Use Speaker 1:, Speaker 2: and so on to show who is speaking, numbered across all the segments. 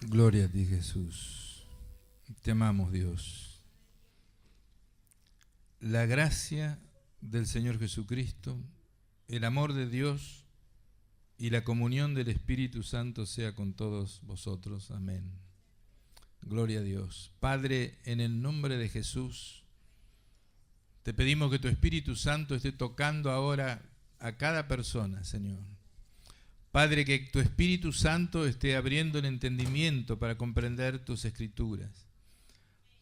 Speaker 1: Gloria a ti, Jesús. Te amamos, Dios. La gracia del Señor Jesucristo, el amor de Dios y la comunión del Espíritu Santo sea con todos vosotros. Amén. Gloria a Dios. Padre, en el nombre de Jesús, te pedimos que tu Espíritu Santo esté tocando ahora a cada persona, Señor. Padre, que tu Espíritu Santo esté abriendo el entendimiento para comprender tus Escrituras.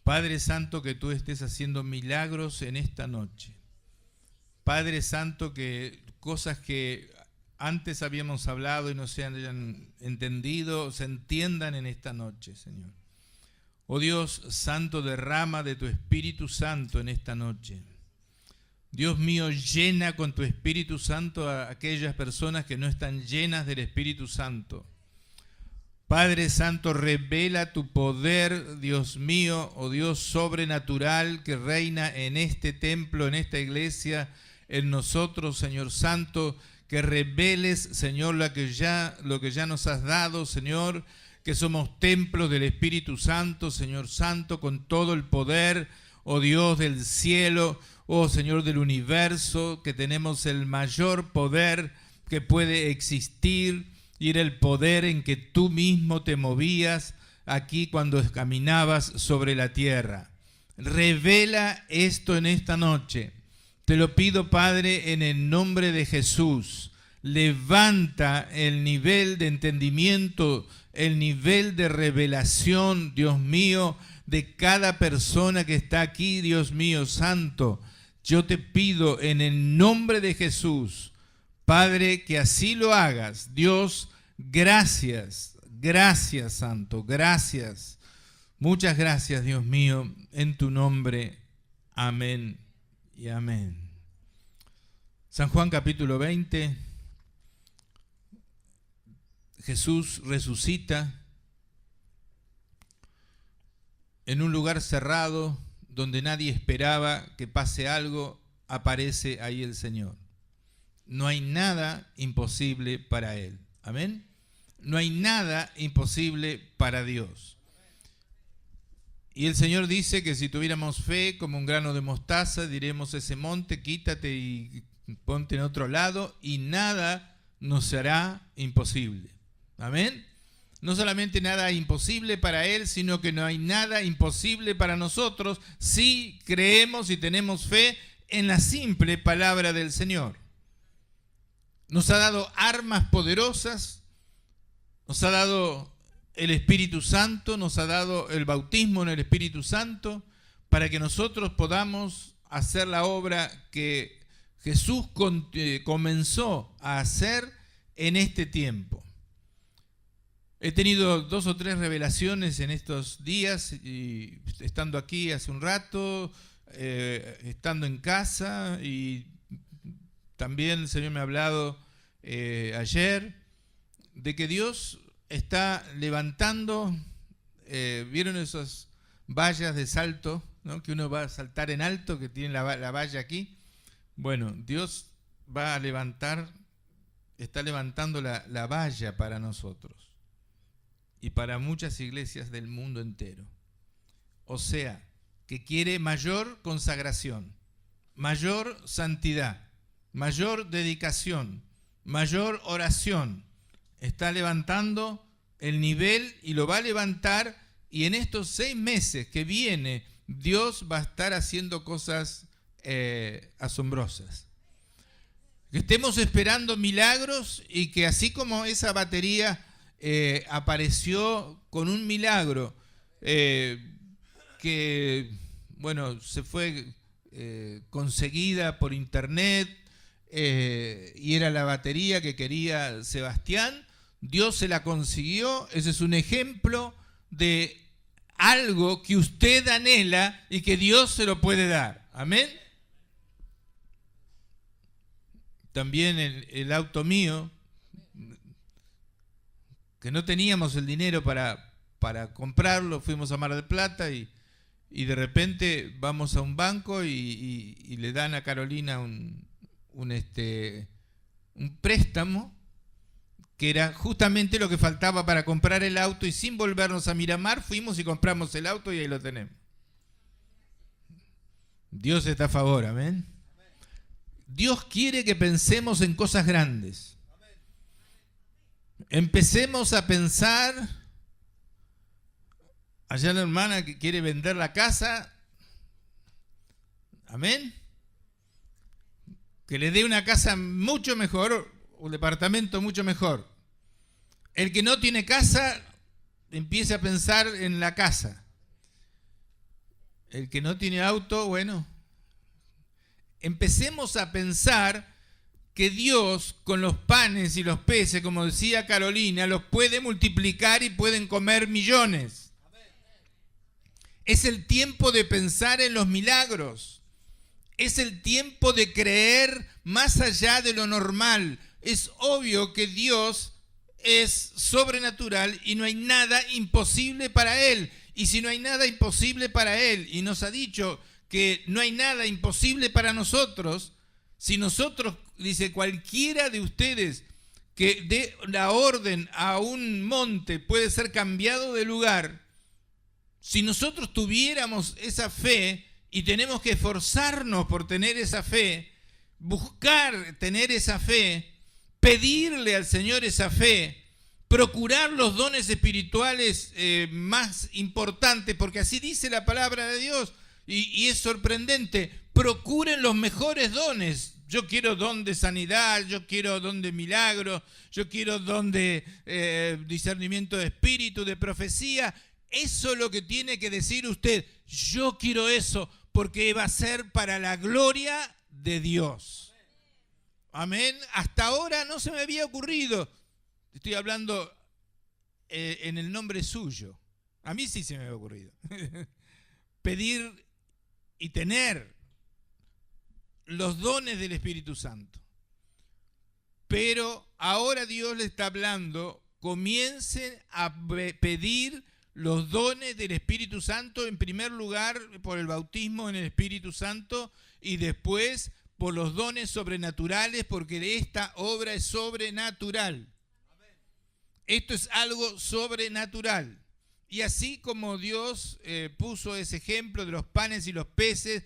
Speaker 1: Padre Santo, que tú estés haciendo milagros en esta noche. Padre Santo, que cosas que antes habíamos hablado y no se hayan entendido, se entiendan en esta noche, Señor. Oh Dios Santo, derrama de tu Espíritu Santo en esta noche. Dios mío, llena con tu Espíritu Santo a aquellas personas que no están llenas del Espíritu Santo. Padre Santo, revela tu poder, Dios mío, oh Dios sobrenatural que reina en este templo, en esta iglesia, en nosotros, Señor Santo, que reveles, Señor, lo que ya nos has dado, Señor, que somos templos del Espíritu Santo, Señor Santo, con todo el poder, oh Dios del cielo, oh Señor del universo, que tenemos el mayor poder que puede existir, y era el poder en que tú mismo te movías aquí cuando caminabas sobre la tierra. Revela esto en esta noche. Te lo pido, Padre, en el nombre de Jesús. Levanta el nivel de entendimiento, el nivel de revelación, Dios mío, de cada persona que está aquí, Dios mío santo. Yo te pido en el nombre de Jesús, Padre, que así lo hagas. Dios, gracias, gracias, Santo, gracias. Muchas gracias, Dios mío, en tu nombre. Amén y amén. San Juan capítulo 20. Jesús resucita en un lugar cerrado donde nadie esperaba que pase algo, aparece ahí el Señor. No hay nada imposible para Él. Amén. No hay nada imposible para Dios. Y el Señor dice que si tuviéramos fe como un grano de mostaza, diremos ese monte, quítate y ponte en otro lado, y nada nos será imposible. Amén. No solamente nada imposible para Él, sino que no hay nada imposible para nosotros si creemos y tenemos fe en la simple palabra del Señor. Nos ha dado armas poderosas, nos ha dado el Espíritu Santo, nos ha dado el bautismo en el Espíritu Santo, para que nosotros podamos hacer la obra que Jesús comenzó a hacer en este tiempo. He tenido 2 o 3 revelaciones en estos días, y estando aquí hace un rato, estando en casa, y también el Señor me ha hablado ayer de que Dios está levantando, ¿vieron esas vallas de salto, ¿no? Que uno va a saltar en alto, que tiene la valla aquí? Bueno, Dios va a levantar, está levantando la valla para nosotros y para muchas iglesias del mundo entero. O sea, que quiere mayor consagración, mayor santidad, mayor dedicación, mayor oración. Está levantando el nivel y lo va a levantar, y en estos 6 meses que viene Dios va a estar haciendo cosas asombrosas. Que estemos esperando milagros, y que así como esa batería apareció con un milagro que, bueno, se fue conseguida por internet, y era la batería que quería Sebastián. Dios se la consiguió. Ese es un ejemplo de algo que usted anhela y que Dios se lo puede dar. Amén. También el auto mío, que no teníamos el dinero para comprarlo, fuimos a Mar del Plata y de repente vamos a un banco y le dan a Carolina un préstamo que era justamente lo que faltaba para comprar el auto, y sin volvernos a Miramar fuimos y compramos el auto y ahí lo tenemos. Dios está a favor, amén. Dios quiere que pensemos en cosas grandes. Empecemos a pensar. Allá la hermana que quiere vender la casa, amén, que le dé una casa mucho mejor, un departamento mucho mejor. El que no tiene casa, empiece a pensar en la casa. El que no tiene auto, bueno, empecemos a pensar que Dios con los panes y los peces, como decía Carolina, los puede multiplicar y pueden comer millones. Es el tiempo de pensar en los milagros. Es el tiempo de creer más allá de lo normal. Es obvio que Dios es sobrenatural y no hay nada imposible para Él. Y si no hay nada imposible para Él, y nos ha dicho que no hay nada imposible para nosotros, si nosotros, dice, cualquiera de ustedes que dé la orden a un monte puede ser cambiado de lugar. Si nosotros tuviéramos esa fe, y tenemos que esforzarnos por tener esa fe, buscar tener esa fe, pedirle al Señor esa fe, procurar los dones espirituales más importantes, porque así dice la palabra de Dios, y es sorprendente, procuren los mejores dones. Yo quiero don de sanidad, yo quiero don de milagro, yo quiero don de discernimiento de espíritu, de profecía. Eso es lo que tiene que decir usted. Yo quiero eso porque va a ser para la gloria de Dios. Amén. Hasta ahora no se me había ocurrido. Estoy hablando en el nombre suyo. A mí sí se me había ocurrido. Pedir y tener los dones del Espíritu Santo. Pero ahora Dios le está hablando, comiencen a pedir los dones del Espíritu Santo, en primer lugar por el bautismo en el Espíritu Santo y después por los dones sobrenaturales, porque esta obra es sobrenatural. Esto es algo sobrenatural. Y así como Dios puso ese ejemplo de los panes y los peces,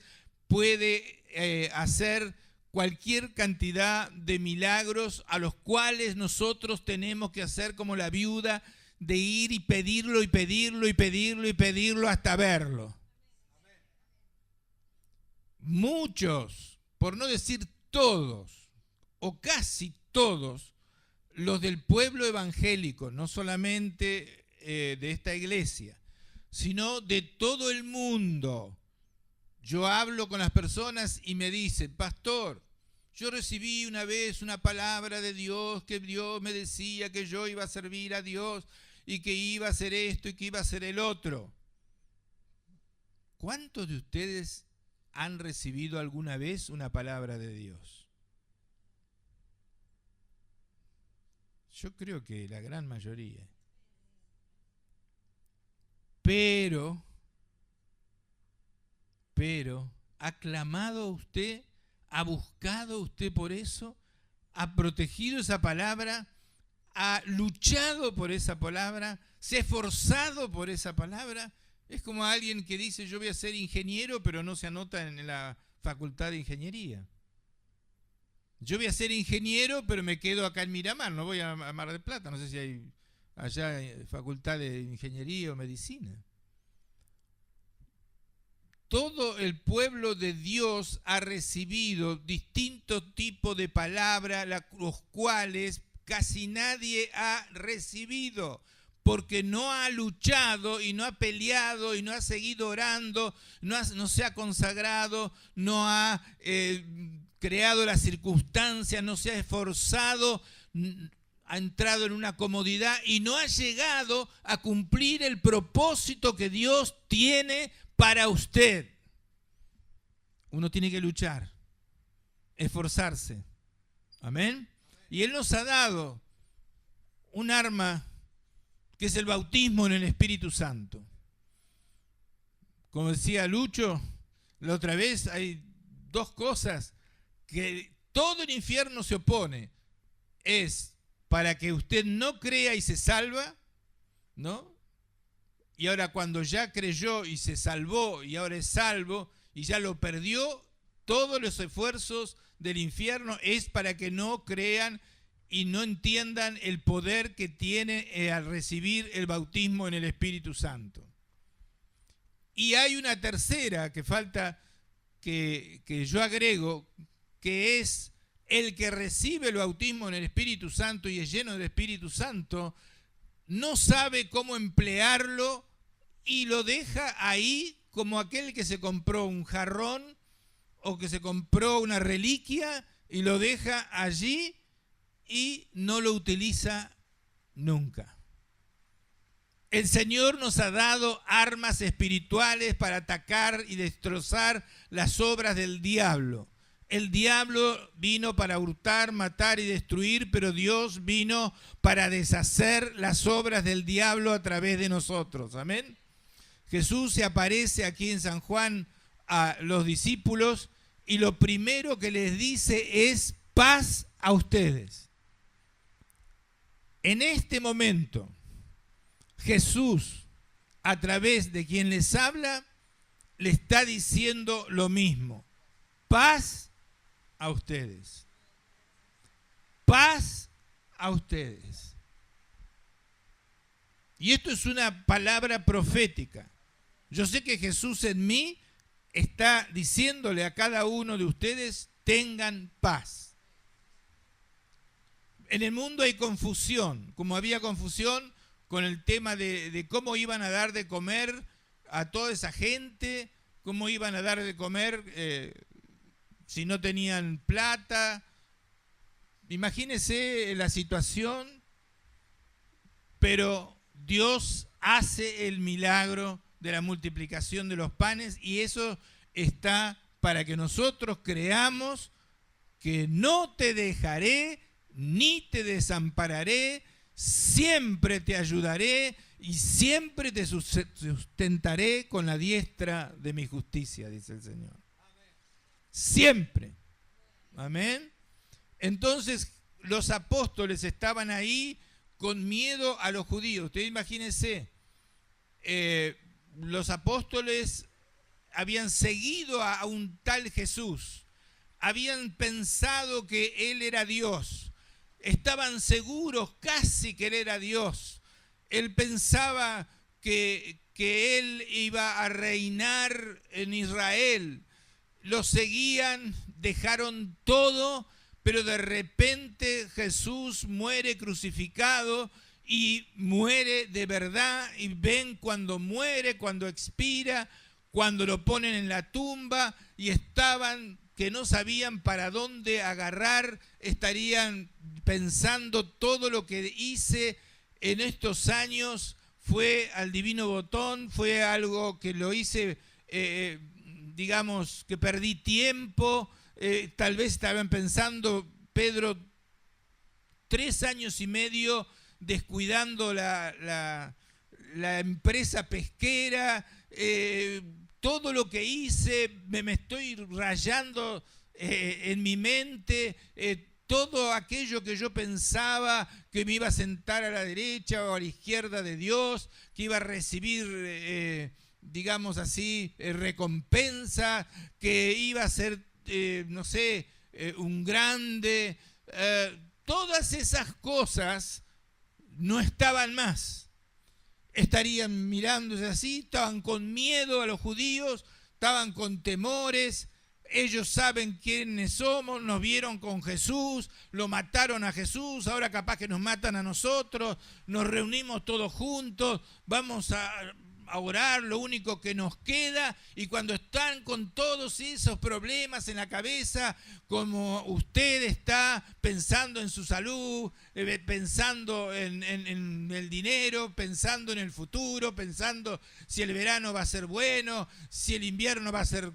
Speaker 1: puede hacer cualquier cantidad de milagros a los cuales nosotros tenemos que hacer como la viuda, de ir y pedirlo y pedirlo y pedirlo y pedirlo hasta verlo. Muchos, por no decir todos, o casi todos, los del pueblo evangélico, no solamente de esta iglesia, sino de todo el mundo. Yo hablo con las personas y me dicen, pastor, yo recibí una vez una palabra de Dios, que Dios me decía que yo iba a servir a Dios y que iba a hacer esto y que iba a hacer el otro. ¿Cuántos de ustedes han recibido alguna vez una palabra de Dios? Yo creo que la gran mayoría. Pero, ¿ha clamado usted? ¿Ha buscado usted por eso? ¿Ha protegido esa palabra? ¿Ha luchado por esa palabra? ¿Se ha esforzado por esa palabra? Es como alguien que dice, yo voy a ser ingeniero, pero no se anota en la facultad de ingeniería. Yo voy a ser ingeniero, pero me quedo acá en Miramar, no voy a Mar del Plata, no sé si hay allá facultad de ingeniería o medicina. Todo el pueblo de Dios ha recibido distintos tipos de palabras, los cuales casi nadie ha recibido, porque no ha luchado y no ha peleado y no ha seguido orando, no se ha consagrado, no ha creado las circunstancias, no se ha esforzado, ha entrado en una comodidad y no ha llegado a cumplir el propósito que Dios tiene para usted. Uno tiene que luchar, esforzarse. Amén. Y Él nos ha dado un arma que es el bautismo en el Espíritu Santo. Como decía Lucho la otra vez, hay dos cosas que todo el infierno se opone. Es para que usted no crea y se salva, ¿no? Y ahora cuando ya creyó y se salvó y ahora es salvo y ya lo perdió, todos los esfuerzos del infierno es para que no crean y no entiendan el poder que tiene al recibir el bautismo en el Espíritu Santo. Y hay una tercera que falta que yo agrego, que es el que recibe el bautismo en el Espíritu Santo y es lleno del Espíritu Santo, no sabe cómo emplearlo y lo deja ahí como aquel que se compró un jarrón o que se compró una reliquia y lo deja allí y no lo utiliza nunca. El Señor nos ha dado armas espirituales para atacar y destrozar las obras del diablo. El diablo vino para hurtar, matar y destruir, pero Dios vino para deshacer las obras del diablo a través de nosotros. Amén. Jesús se aparece aquí en San Juan a los discípulos y lo primero que les dice es paz a ustedes. En este momento, Jesús, a través de quien les habla, le está diciendo lo mismo. Paz a ustedes. Paz a ustedes. Y esto es una palabra profética. Yo sé que Jesús en mí está diciéndole a cada uno de ustedes, tengan paz. En el mundo hay confusión, como había confusión con el tema de cómo iban a dar de comer a toda esa gente, cómo iban a dar de comer si no tenían plata. Imagínense la situación, pero Dios hace el milagro de la multiplicación de los panes y eso está para que nosotros creamos que no te dejaré ni te desampararé, siempre te ayudaré y siempre te sustentaré con la diestra de mi justicia, dice el Señor. Siempre. Amén. Entonces los apóstoles estaban ahí con miedo a los judíos. Ustedes imagínense, los apóstoles habían seguido a un tal Jesús, habían pensado que Él era Dios, estaban seguros casi que Él era Dios. Él pensaba que Él iba a reinar en Israel. Lo seguían, dejaron todo, pero de repente Jesús muere crucificado y muere de verdad. Y ven cuando muere, cuando expira, cuando lo ponen en la tumba y estaban que no sabían para dónde agarrar, estarían pensando todo lo que hice en estos años fue al divino botón, fue algo que lo hice, digamos, que perdí tiempo, tal vez estaban pensando, Pedro, 3 años y medio descuidando la empresa pesquera, todo lo que hice, me estoy rayando en mi mente, todo aquello que yo pensaba que me iba a sentar a la derecha o a la izquierda de Dios, que iba a recibir, digamos así, recompensa, que iba a ser, no sé, un grande, todas esas cosas no estaban más. Estarían mirándose así, estaban con miedo a los judíos, estaban con temores. Ellos saben quiénes somos, nos vieron con Jesús, lo mataron a Jesús, ahora capaz que nos matan a nosotros, nos reunimos todos juntos, vamos a orar, lo único que nos queda. Y cuando están con todos esos problemas en la cabeza, como usted está pensando en su salud, pensando en el dinero, pensando en el futuro, pensando si el verano va a ser bueno, si el invierno va a ser...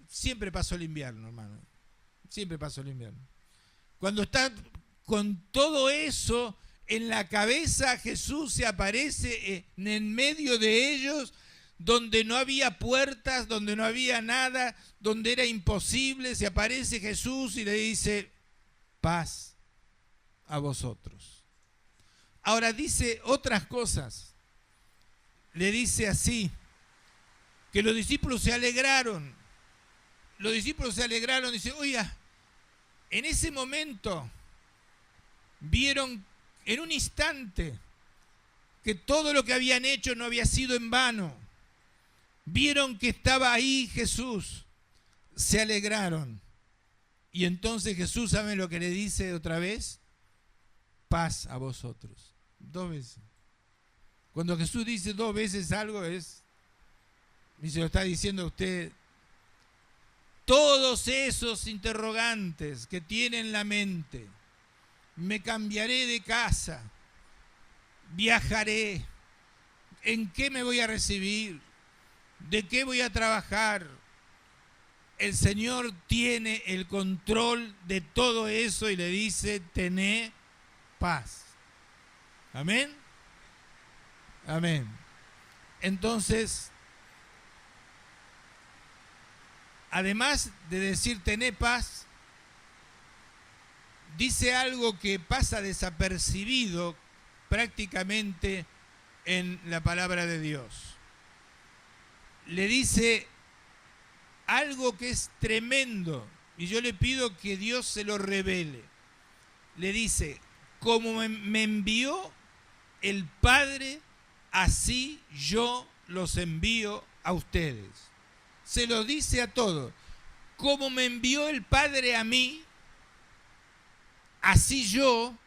Speaker 1: Siempre pasó el invierno, hermano. Siempre pasó el invierno. Cuando está con todo eso en la cabeza, Jesús se aparece en medio de ellos, donde no había puertas, donde no había nada, donde era imposible. Se aparece Jesús y le dice, paz a vosotros. Ahora dice otras cosas. Le dice así, que los discípulos se alegraron. Los discípulos se alegraron y dicen, oiga, en ese momento vieron en un instante que todo lo que habían hecho no había sido en vano. Vieron que estaba ahí Jesús. Se alegraron. Y entonces Jesús, ¿saben lo que le dice otra vez? Paz a vosotros. 2 veces. Cuando Jesús dice 2 veces algo es, y se lo está diciendo a usted, todos esos interrogantes que tiene en la mente, me cambiaré de casa, viajaré, ¿en qué me voy a recibir? ¿De qué voy a trabajar? El Señor tiene el control de todo eso y le dice, tené paz. Amén. Amén. Entonces, además de decir tené paz, dice algo que pasa desapercibido prácticamente en la palabra de Dios. Le dice algo que es tremendo y yo le pido que Dios se lo revele. Le dice, como me envió el Padre, así yo los envío a ustedes. Se lo dice a todos. Como me envió el Padre a mí, así yo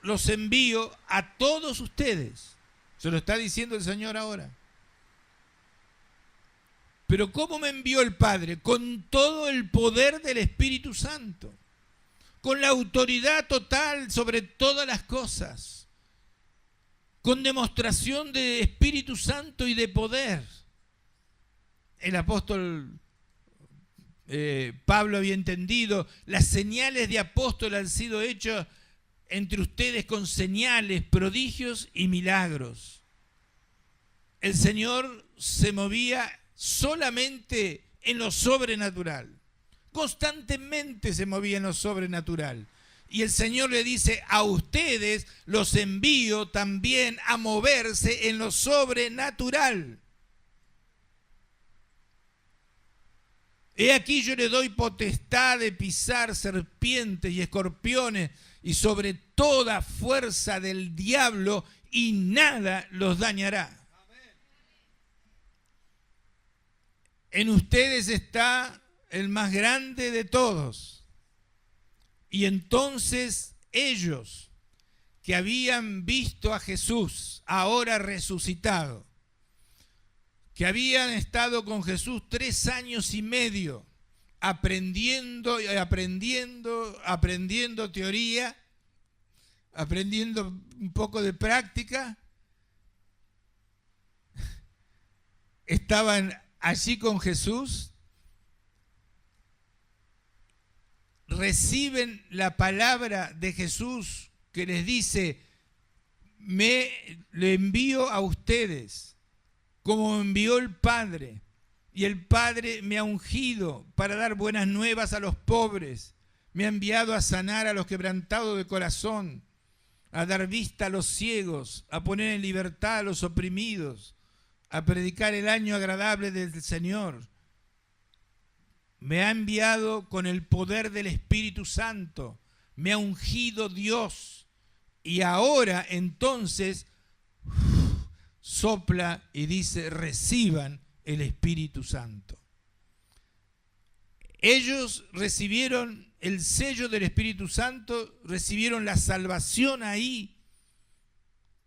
Speaker 1: los envío a todos ustedes. Se lo está diciendo el Señor ahora. Pero ¿cómo me envió el Padre? Con todo el poder del Espíritu Santo. Con la autoridad total sobre todas las cosas. Con demostración de Espíritu Santo y de poder. El apóstol Pablo había entendido, las señales de apóstol han sido hechas entre ustedes con señales, prodigios y milagros. El Señor se movía solamente en lo sobrenatural. Constantemente se movía en lo sobrenatural. Y el Señor le dice, a ustedes los envío también a moverse en lo sobrenatural. He aquí yo le doy potestad de pisar serpientes y escorpiones y sobre toda fuerza del diablo y nada los dañará. En ustedes está el más grande de todos. Y entonces ellos que habían visto a Jesús ahora resucitado, que habían estado con Jesús 3 años y medio, aprendiendo teoría, aprendiendo un poco de práctica, estaban allí con Jesús, reciben la palabra de Jesús que les dice, le envío a ustedes, como me envió el Padre, y el Padre me ha ungido para dar buenas nuevas a los pobres, me ha enviado a sanar a los quebrantados de corazón, a dar vista a los ciegos, a poner en libertad a los oprimidos, a predicar el año agradable del Señor. Me ha enviado con el poder del Espíritu Santo, me ha ungido Dios, y ahora entonces sopla y dice, reciban el Espíritu Santo. Ellos recibieron el sello del Espíritu Santo, recibieron la salvación ahí,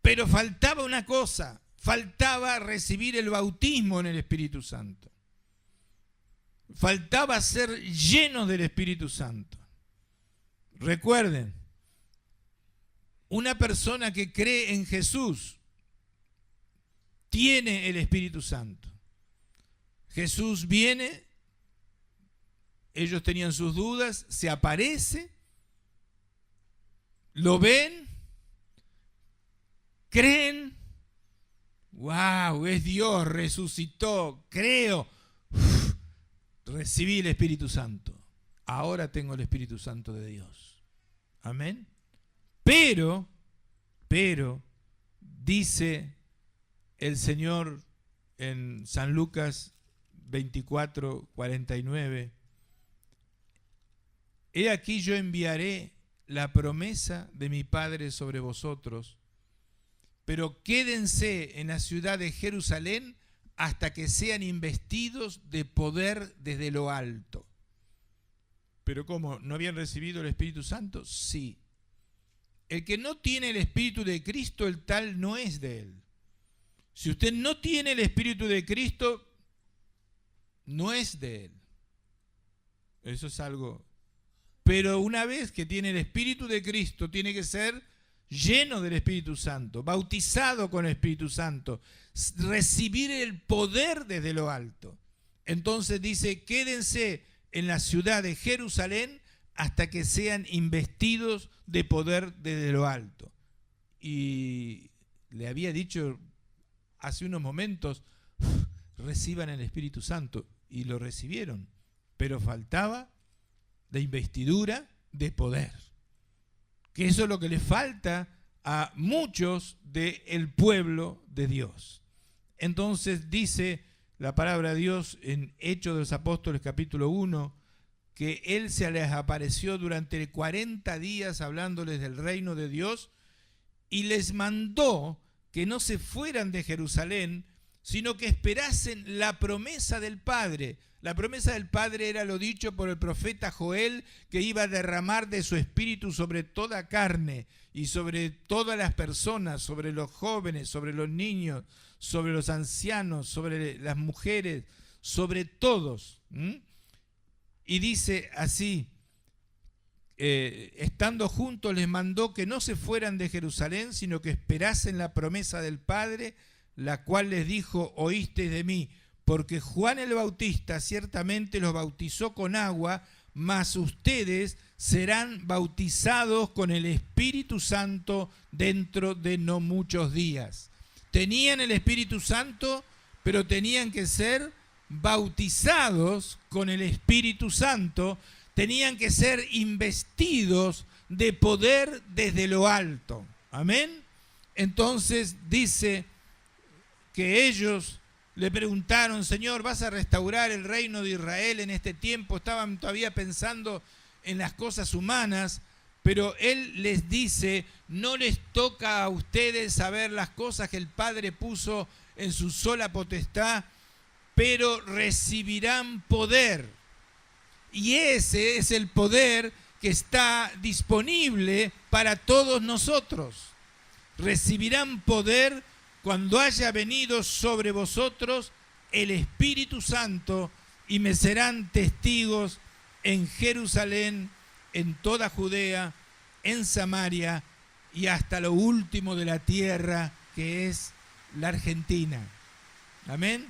Speaker 1: pero faltaba una cosa, faltaba recibir el bautismo en el Espíritu Santo. Faltaba ser llenos del Espíritu Santo. Recuerden, una persona que cree en Jesús tiene el Espíritu Santo. Jesús viene, ellos tenían sus dudas, se aparece, lo ven, creen, wow, es Dios, resucitó, creo, recibí el Espíritu Santo. Ahora tengo el Espíritu Santo de Dios. Amén. Pero, dice el Señor en San Lucas 24, 49, he aquí yo enviaré la promesa de mi Padre sobre vosotros, pero quédense en la ciudad de Jerusalén hasta que sean investidos de poder desde lo alto. ¿Pero cómo? ¿No habían recibido el Espíritu Santo? Sí. El que no tiene el Espíritu de Cristo, el tal no es de él. Si usted no tiene el Espíritu de Cristo, no es de él. Eso es algo. Pero una vez que tiene el Espíritu de Cristo, tiene que ser lleno del Espíritu Santo, bautizado con el Espíritu Santo, recibir el poder desde lo alto. Entonces dice, quédense en la ciudad de Jerusalén hasta que sean investidos de poder desde lo alto. Y le había dicho hace unos momentos, reciban el Espíritu Santo, y lo recibieron, pero faltaba la investidura de poder, que eso es lo que le falta a muchos del pueblo de Dios. Entonces dice la palabra de Dios en Hechos de los Apóstoles capítulo 1, que Él se les apareció durante 40 días hablándoles del reino de Dios y les mandó que no se fueran de Jerusalén, sino que esperasen la promesa del Padre. La promesa del Padre era lo dicho por el profeta Joel, que iba a derramar de su espíritu sobre toda carne y sobre todas las personas, sobre los jóvenes, sobre los niños, sobre los ancianos, sobre las mujeres, sobre todos. Y dice así, estando juntos les mandó que no se fueran de Jerusalén, sino que esperasen la promesa del Padre, la cual les dijo, oísteis de mí, porque Juan el Bautista ciertamente los bautizó con agua, mas ustedes serán bautizados con el Espíritu Santo dentro de no muchos días. Tenían el Espíritu Santo, pero tenían que ser bautizados con el Espíritu Santo, tenían que ser investidos de poder desde lo alto. Amén. Entonces dice que ellos le preguntaron, Señor, ¿vas a restaurar el reino de Israel en este tiempo? Estaban todavía pensando en las cosas humanas, pero Él les dice, no les toca a ustedes saber las cosas que el Padre puso en su sola potestad, pero recibirán poder. Y ese es el poder que está disponible para todos nosotros. Recibirán poder cuando haya venido sobre vosotros el Espíritu Santo y me serán testigos en Jerusalén, en toda Judea, en Samaria y hasta lo último de la tierra, que es la Argentina. Amén.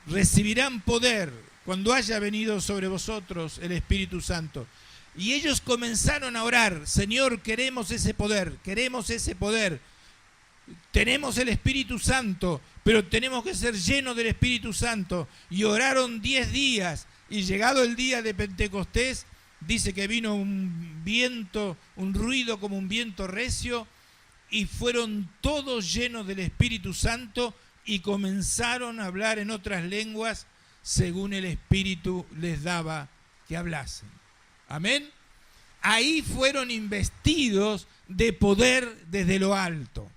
Speaker 1: Recibirán poder cuando haya venido sobre vosotros el Espíritu Santo. Y ellos comenzaron a orar, Señor, queremos ese poder, queremos ese poder. Tenemos el Espíritu Santo, pero tenemos que ser llenos del Espíritu Santo. Y oraron 10 días, y llegado el día de Pentecostés, dice que vino un viento, un ruido como un viento recio, y fueron todos llenos del Espíritu Santo, y comenzaron a hablar en otras lenguas, según el Espíritu les daba que hablasen. Amén. Ahí fueron investidos de poder desde lo alto.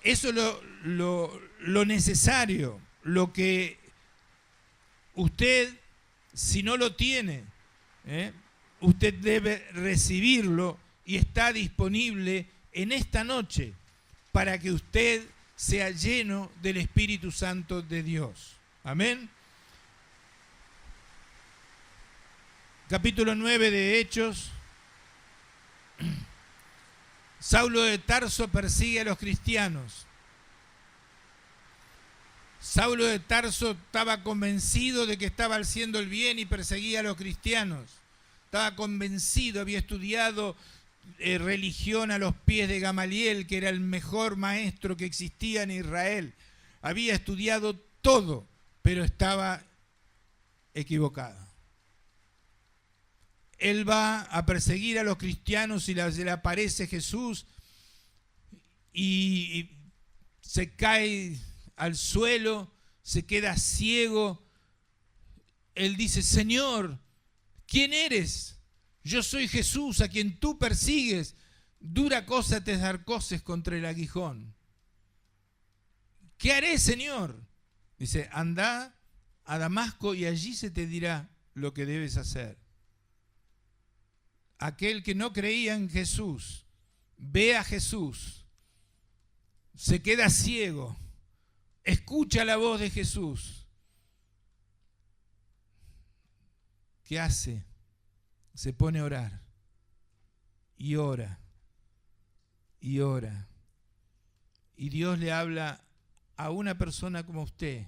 Speaker 1: Eso es lo necesario, lo que usted, si no lo tiene, usted debe recibirlo y está disponible en esta noche para que usted sea lleno del Espíritu Santo de Dios. Amén. Capítulo 9 de Hechos. Saulo de Tarso persigue a los cristianos. Saulo de Tarso estaba convencido de que estaba haciendo el bien y perseguía a los cristianos. Estaba convencido, había estudiado religión a los pies de Gamaliel, que era el mejor maestro que existía en Israel. Había estudiado todo, pero estaba equivocado. él va a perseguir a los cristianos y se le aparece Jesús y se cae al suelo, se queda ciego. Él dice: Señor, ¿quién eres? Yo soy Jesús, a quien tú persigues. Dura cosa te dar coces contra el aguijón. ¿Qué haré, Señor? Dice: anda a Damasco y allí se te dirá lo que debes hacer. Aquel que no creía en Jesús ve a Jesús, se queda ciego, escucha la voz de Jesús. ¿Qué hace? Se pone a orar y ora y ora. Y Dios le habla a una persona como usted,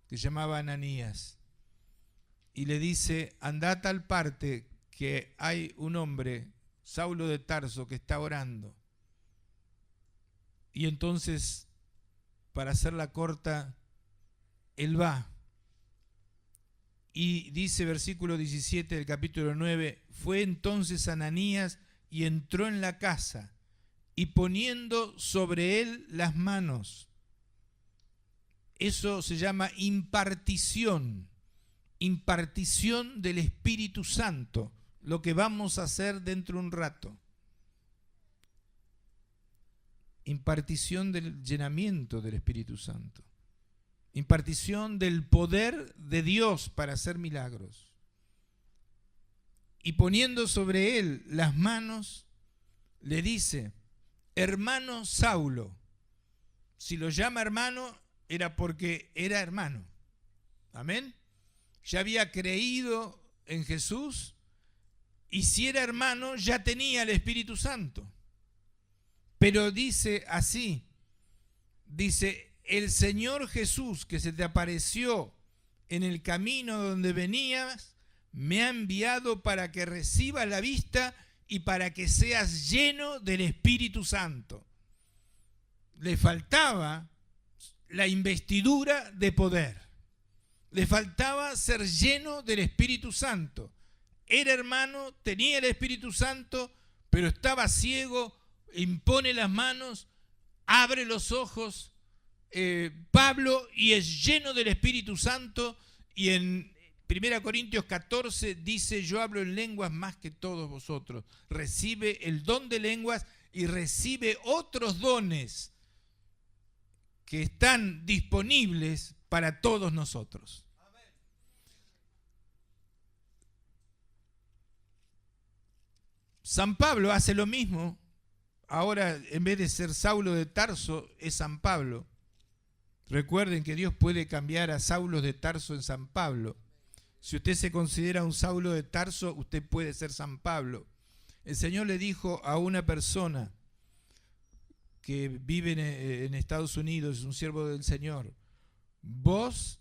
Speaker 1: que se llamaba Ananías, y le dice: anda a tal parte que hay un hombre, Saulo de Tarso, que está orando. Y entonces, para hacerla corta, él va. Y dice versículo 17 del capítulo 9, fue entonces Ananías y entró en la casa, y poniendo sobre él las manos. Eso se llama impartición del Espíritu Santo, lo que vamos a hacer dentro de un rato. Impartición del llenamiento del Espíritu Santo. Impartición del poder de Dios para hacer milagros. Y poniendo sobre él las manos, le dice: hermano Saulo. Si lo llama hermano, era porque era hermano. Amén. Ya había creído en Jesús, y si era hermano, ya tenía el Espíritu Santo. Pero dice así, dice: el Señor Jesús que se te apareció en el camino donde venías, me ha enviado para que recibas la vista y para que seas lleno del Espíritu Santo. Le faltaba la investidura de poder. Le faltaba ser lleno del Espíritu Santo. Era hermano, tenía el Espíritu Santo, pero estaba ciego. Impone las manos, abre los ojos, Pablo, y es lleno del Espíritu Santo. Y en 1 Corintios 14 dice: yo hablo en lenguas más que todos vosotros. Recibe el don de lenguas y recibe otros dones que están disponibles para todos nosotros. San Pablo hace lo mismo. Ahora, en vez de ser Saulo de Tarso, es San Pablo. Recuerden que Dios puede cambiar a Saulo de Tarso en San Pablo. Si usted se considera un Saulo de Tarso, usted puede ser San Pablo. El Señor le dijo a una persona que vive en Estados Unidos, es un siervo del Señor: vos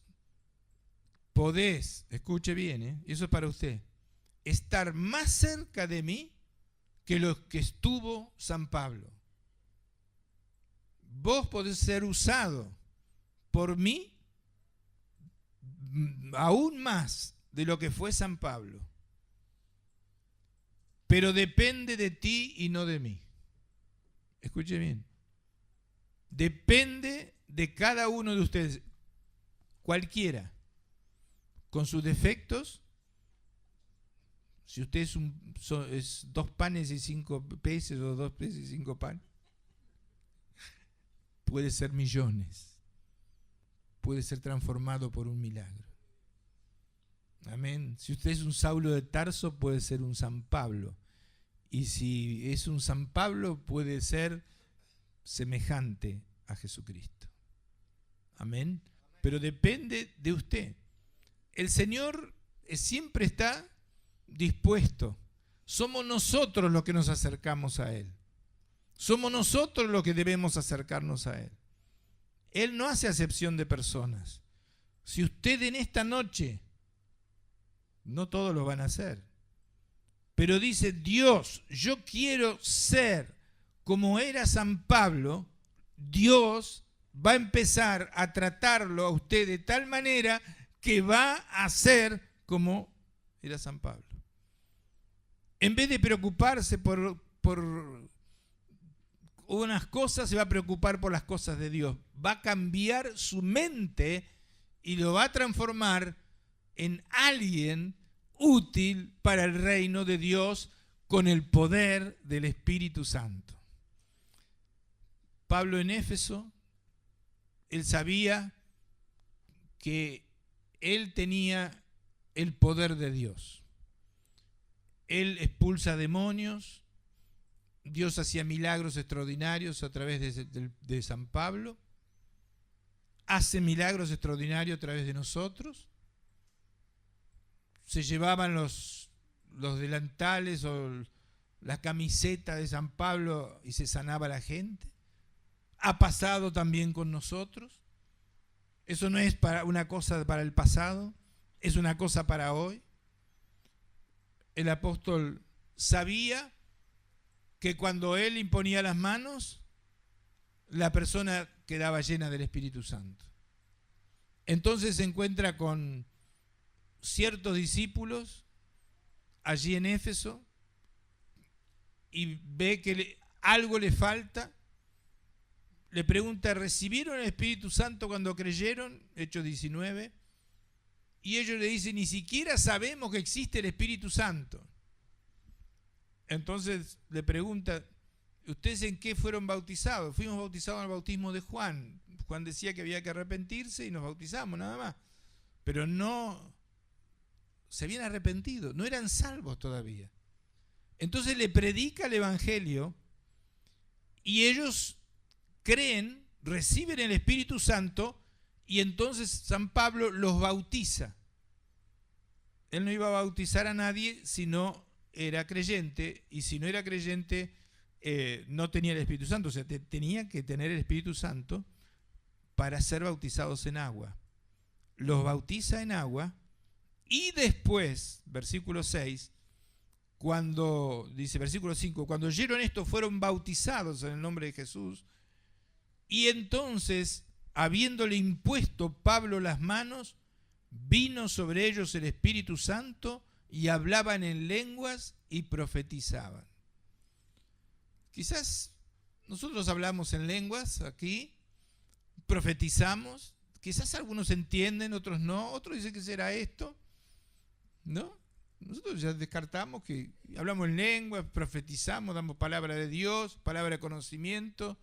Speaker 1: podés, escuche bien, y eso es para usted, estar más cerca de mí que lo que estuvo San Pablo. Vos podés ser usado por mí aún más de lo que fue San Pablo. Pero depende de ti y no de mí. Escuche bien. Depende de cada uno de ustedes, cualquiera, con sus defectos. Si usted es 2 panes y 5 peces, o 2 peces y 5 panes, puede ser millones. Puede ser transformado por un milagro. Amén. Si usted es un Saulo de Tarso, puede ser un San Pablo. Y si es un San Pablo, puede ser semejante a Jesucristo. Amén. Pero depende de usted. El Señor siempre está dispuesto. Somos nosotros los que nos acercamos a Él. Somos nosotros los que debemos acercarnos a Él. Él no hace acepción de personas. Si usted en esta noche, no todos lo van a hacer, pero dice: Dios, yo quiero ser como era San Pablo, Dios va a empezar a tratarlo a usted de tal manera que va a ser como era San Pablo. en vez de preocuparse por unas cosas, se va a preocupar por las cosas de Dios. Va a cambiar su mente y lo va a transformar en alguien útil para el reino de Dios con el poder del Espíritu Santo. Pablo en Éfeso, él sabía que él tenía el poder de Dios. Él expulsa demonios, Dios hacía milagros extraordinarios a través de San Pablo, hace milagros extraordinarios a través de nosotros, se llevaban los delantales o la camiseta de San Pablo y se sanaba la gente. Ha pasado también con nosotros. Eso no es una cosa para el pasado, es una cosa para hoy. El apóstol sabía que cuando él imponía las manos, la persona quedaba llena del Espíritu Santo. Entonces se encuentra con ciertos discípulos allí en Éfeso y ve que algo le falta. Le pregunta, ¿recibieron el Espíritu Santo cuando creyeron? Hechos 19. Y ellos le dicen, ni siquiera sabemos que existe el Espíritu Santo. Entonces le pregunta, ¿ustedes en qué fueron bautizados? Fuimos bautizados en el bautismo de Juan. Juan decía que había que arrepentirse y nos bautizamos, nada más. Pero no se habían arrepentido, no eran salvos todavía. Entonces le predica el Evangelio y ellos creen, reciben el Espíritu Santo y entonces San Pablo los bautiza. Él no iba a bautizar a nadie si no era creyente, y si no era creyente no tenía el Espíritu Santo. O sea, tenía que tener el Espíritu Santo para ser bautizados en agua. Los bautiza en agua y después, versículo 6, versículo 5, cuando oyeron esto fueron bautizados en el nombre de Jesús. Y entonces, habiéndole impuesto Pablo las manos, vino sobre ellos el Espíritu Santo y hablaban en lenguas y profetizaban. Quizás nosotros hablamos en lenguas aquí, profetizamos, quizás algunos entienden, otros no, otros dicen que será esto, ¿no? Nosotros ya descartamos que hablamos en lenguas, profetizamos, damos palabra de Dios, palabra de conocimiento,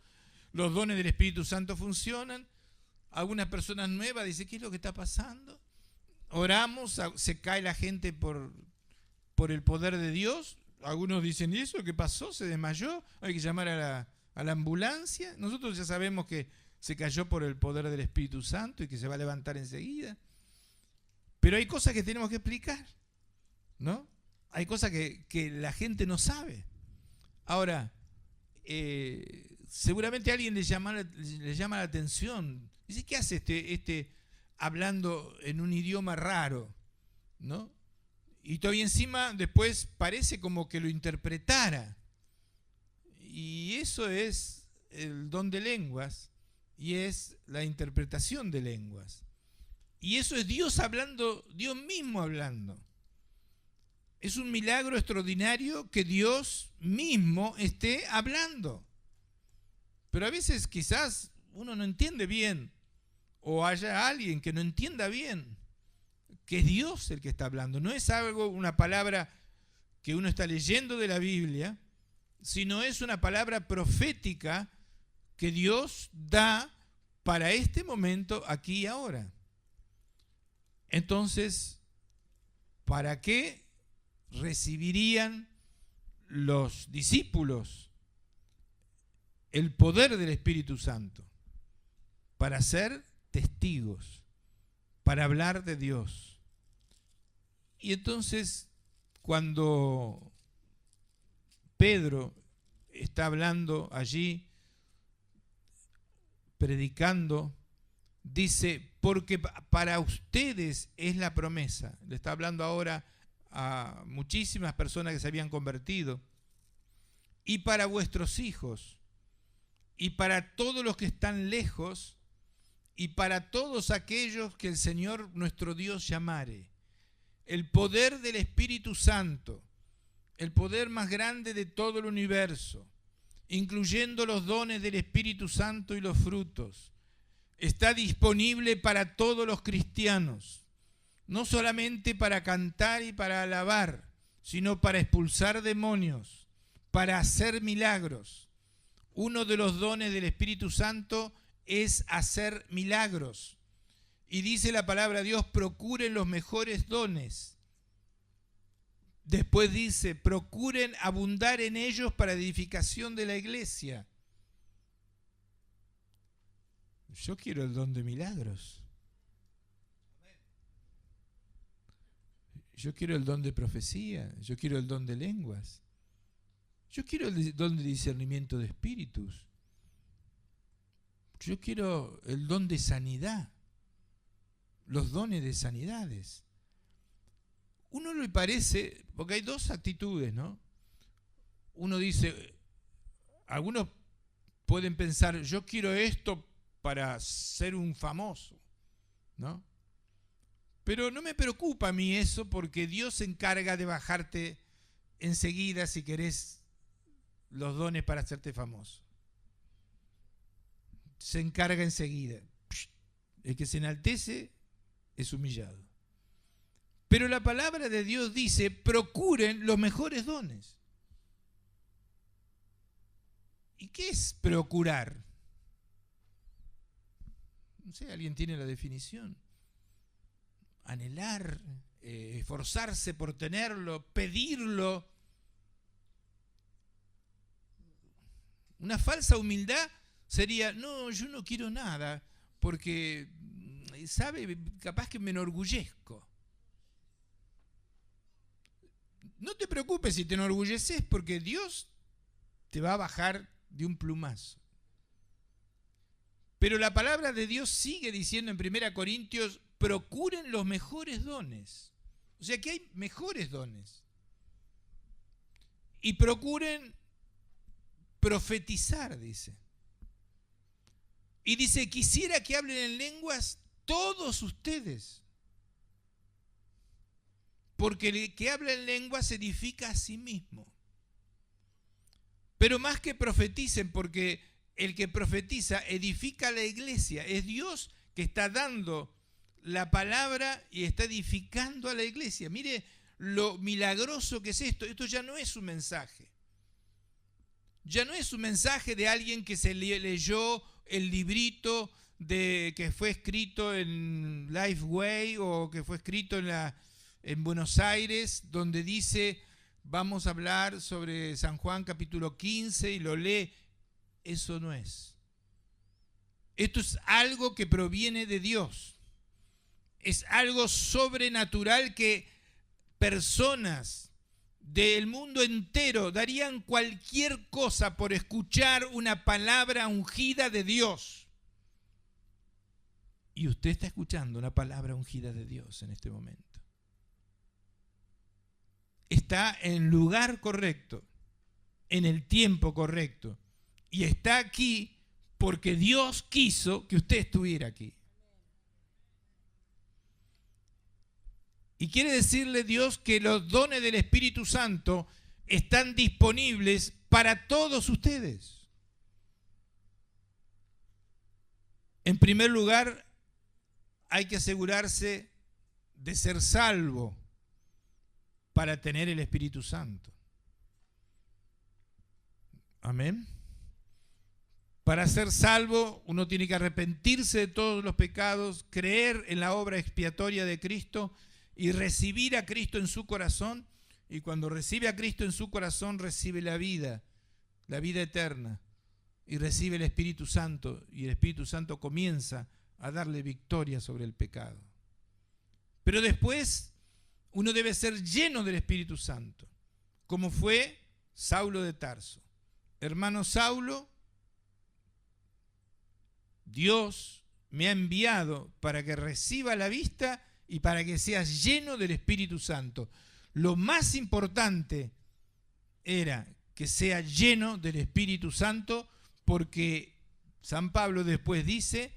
Speaker 1: los dones del Espíritu Santo funcionan. Algunas personas nuevas dicen, ¿qué es lo que está pasando? Oramos, se cae la gente por el poder de Dios. Algunos dicen, ¿y eso qué pasó? ¿Se desmayó? Hay que llamar a la ambulancia. Nosotros ya sabemos que se cayó por el poder del Espíritu Santo y que se va a levantar enseguida. Pero hay cosas que tenemos que explicar, ¿no? Hay cosas que la gente no sabe. Ahora, seguramente a alguien le llama la atención. Dice, ¿qué hace este hablando en un idioma raro? ¿No? Y todavía encima después parece como que lo interpretara. Y eso es el don de lenguas y es la interpretación de lenguas. Y eso es Dios hablando, Dios mismo hablando. Es un milagro extraordinario que Dios mismo esté hablando. Pero a veces quizás uno no entiende bien, o haya alguien que no entienda bien, que es Dios el que está hablando. No es una palabra que uno está leyendo de la Biblia, sino es una palabra profética que Dios da para este momento, aquí y ahora. Entonces, ¿para qué recibirían los discípulos el poder del Espíritu Santo? Para ser testigos, para hablar de Dios. Y entonces, cuando Pedro está hablando allí, predicando, dice, porque para ustedes es la promesa. Le está hablando ahora a muchísimas personas que se habían convertido. Y para vuestros hijos, y para todos los que están lejos, y para todos aquellos que el Señor nuestro Dios llamare. El poder del Espíritu Santo, el poder más grande de todo el universo, incluyendo los dones del Espíritu Santo y los frutos, está disponible para todos los cristianos, no solamente para cantar y para alabar, sino para expulsar demonios, para hacer milagros. Uno de los dones del Espíritu Santo es hacer milagros. Y dice la palabra de Dios, procuren los mejores dones. Después dice, procuren abundar en ellos para edificación de la iglesia. Yo quiero el don de milagros. Yo quiero el don de profecía. Yo quiero el don de lenguas. Yo quiero el don de discernimiento de espíritus. Yo quiero el don de sanidad. Los dones de sanidades. Uno le parece, porque hay dos actitudes, ¿no? Uno dice, algunos pueden pensar, yo quiero esto para ser un famoso, ¿no? Pero no me preocupa a mí eso, porque Dios se encarga de bajarte enseguida si querés los dones para hacerte famoso. Se encarga enseguida. El que se enaltece es humillado. Pero la palabra de Dios dice, procuren los mejores dones. ¿Y qué es procurar? No sé, ¿alguien tiene la definición? Anhelar, esforzarse por tenerlo, pedirlo. Una falsa humildad sería, no, yo no quiero nada, porque, ¿sabe? Capaz que me enorgullezco. No te preocupes si te enorgulleces, porque Dios te va a bajar de un plumazo. Pero la palabra de Dios sigue diciendo en 1 Corintios, procuren los mejores dones. O sea que hay mejores dones. Y procuren profetizar, dice. Y dice, quisiera que hablen en lenguas todos ustedes. Porque el que habla en lenguas se edifica a sí mismo. Pero más que profeticen, porque el que profetiza edifica a la iglesia. Es Dios que está dando la palabra y está edificando a la iglesia. Mire lo milagroso que es esto. Esto ya no es un mensaje. Ya no es un mensaje de alguien que se leyó el librito que fue escrito en Lifeway o que fue escrito en Buenos Aires, donde dice, vamos a hablar sobre San Juan capítulo 15 y lo lee. Eso no es. Esto es algo que proviene de Dios. Es algo sobrenatural que personas del mundo entero darían cualquier cosa por escuchar una palabra ungida de Dios. Y usted está escuchando una palabra ungida de Dios en este momento. Está en el lugar correcto, en el tiempo correcto. Y está aquí porque Dios quiso que usted estuviera aquí. Y quiere decirle Dios que los dones del Espíritu Santo están disponibles para todos ustedes. En primer lugar, hay que asegurarse de ser salvo para tener el Espíritu Santo. Amén. Para ser salvo, uno tiene que arrepentirse de todos los pecados, creer en la obra expiatoria de Cristo y recibir a Cristo en su corazón. Y cuando recibe a Cristo en su corazón, recibe la vida eterna. Y recibe el Espíritu Santo. Y el Espíritu Santo comienza a darle victoria sobre el pecado. Pero después, uno debe ser lleno del Espíritu Santo, como fue Saulo de Tarso. Hermano Saulo, Dios me ha enviado para que reciba la vista y para que seas lleno del Espíritu Santo. Lo más importante era que sea lleno del Espíritu Santo, porque San Pablo después dice,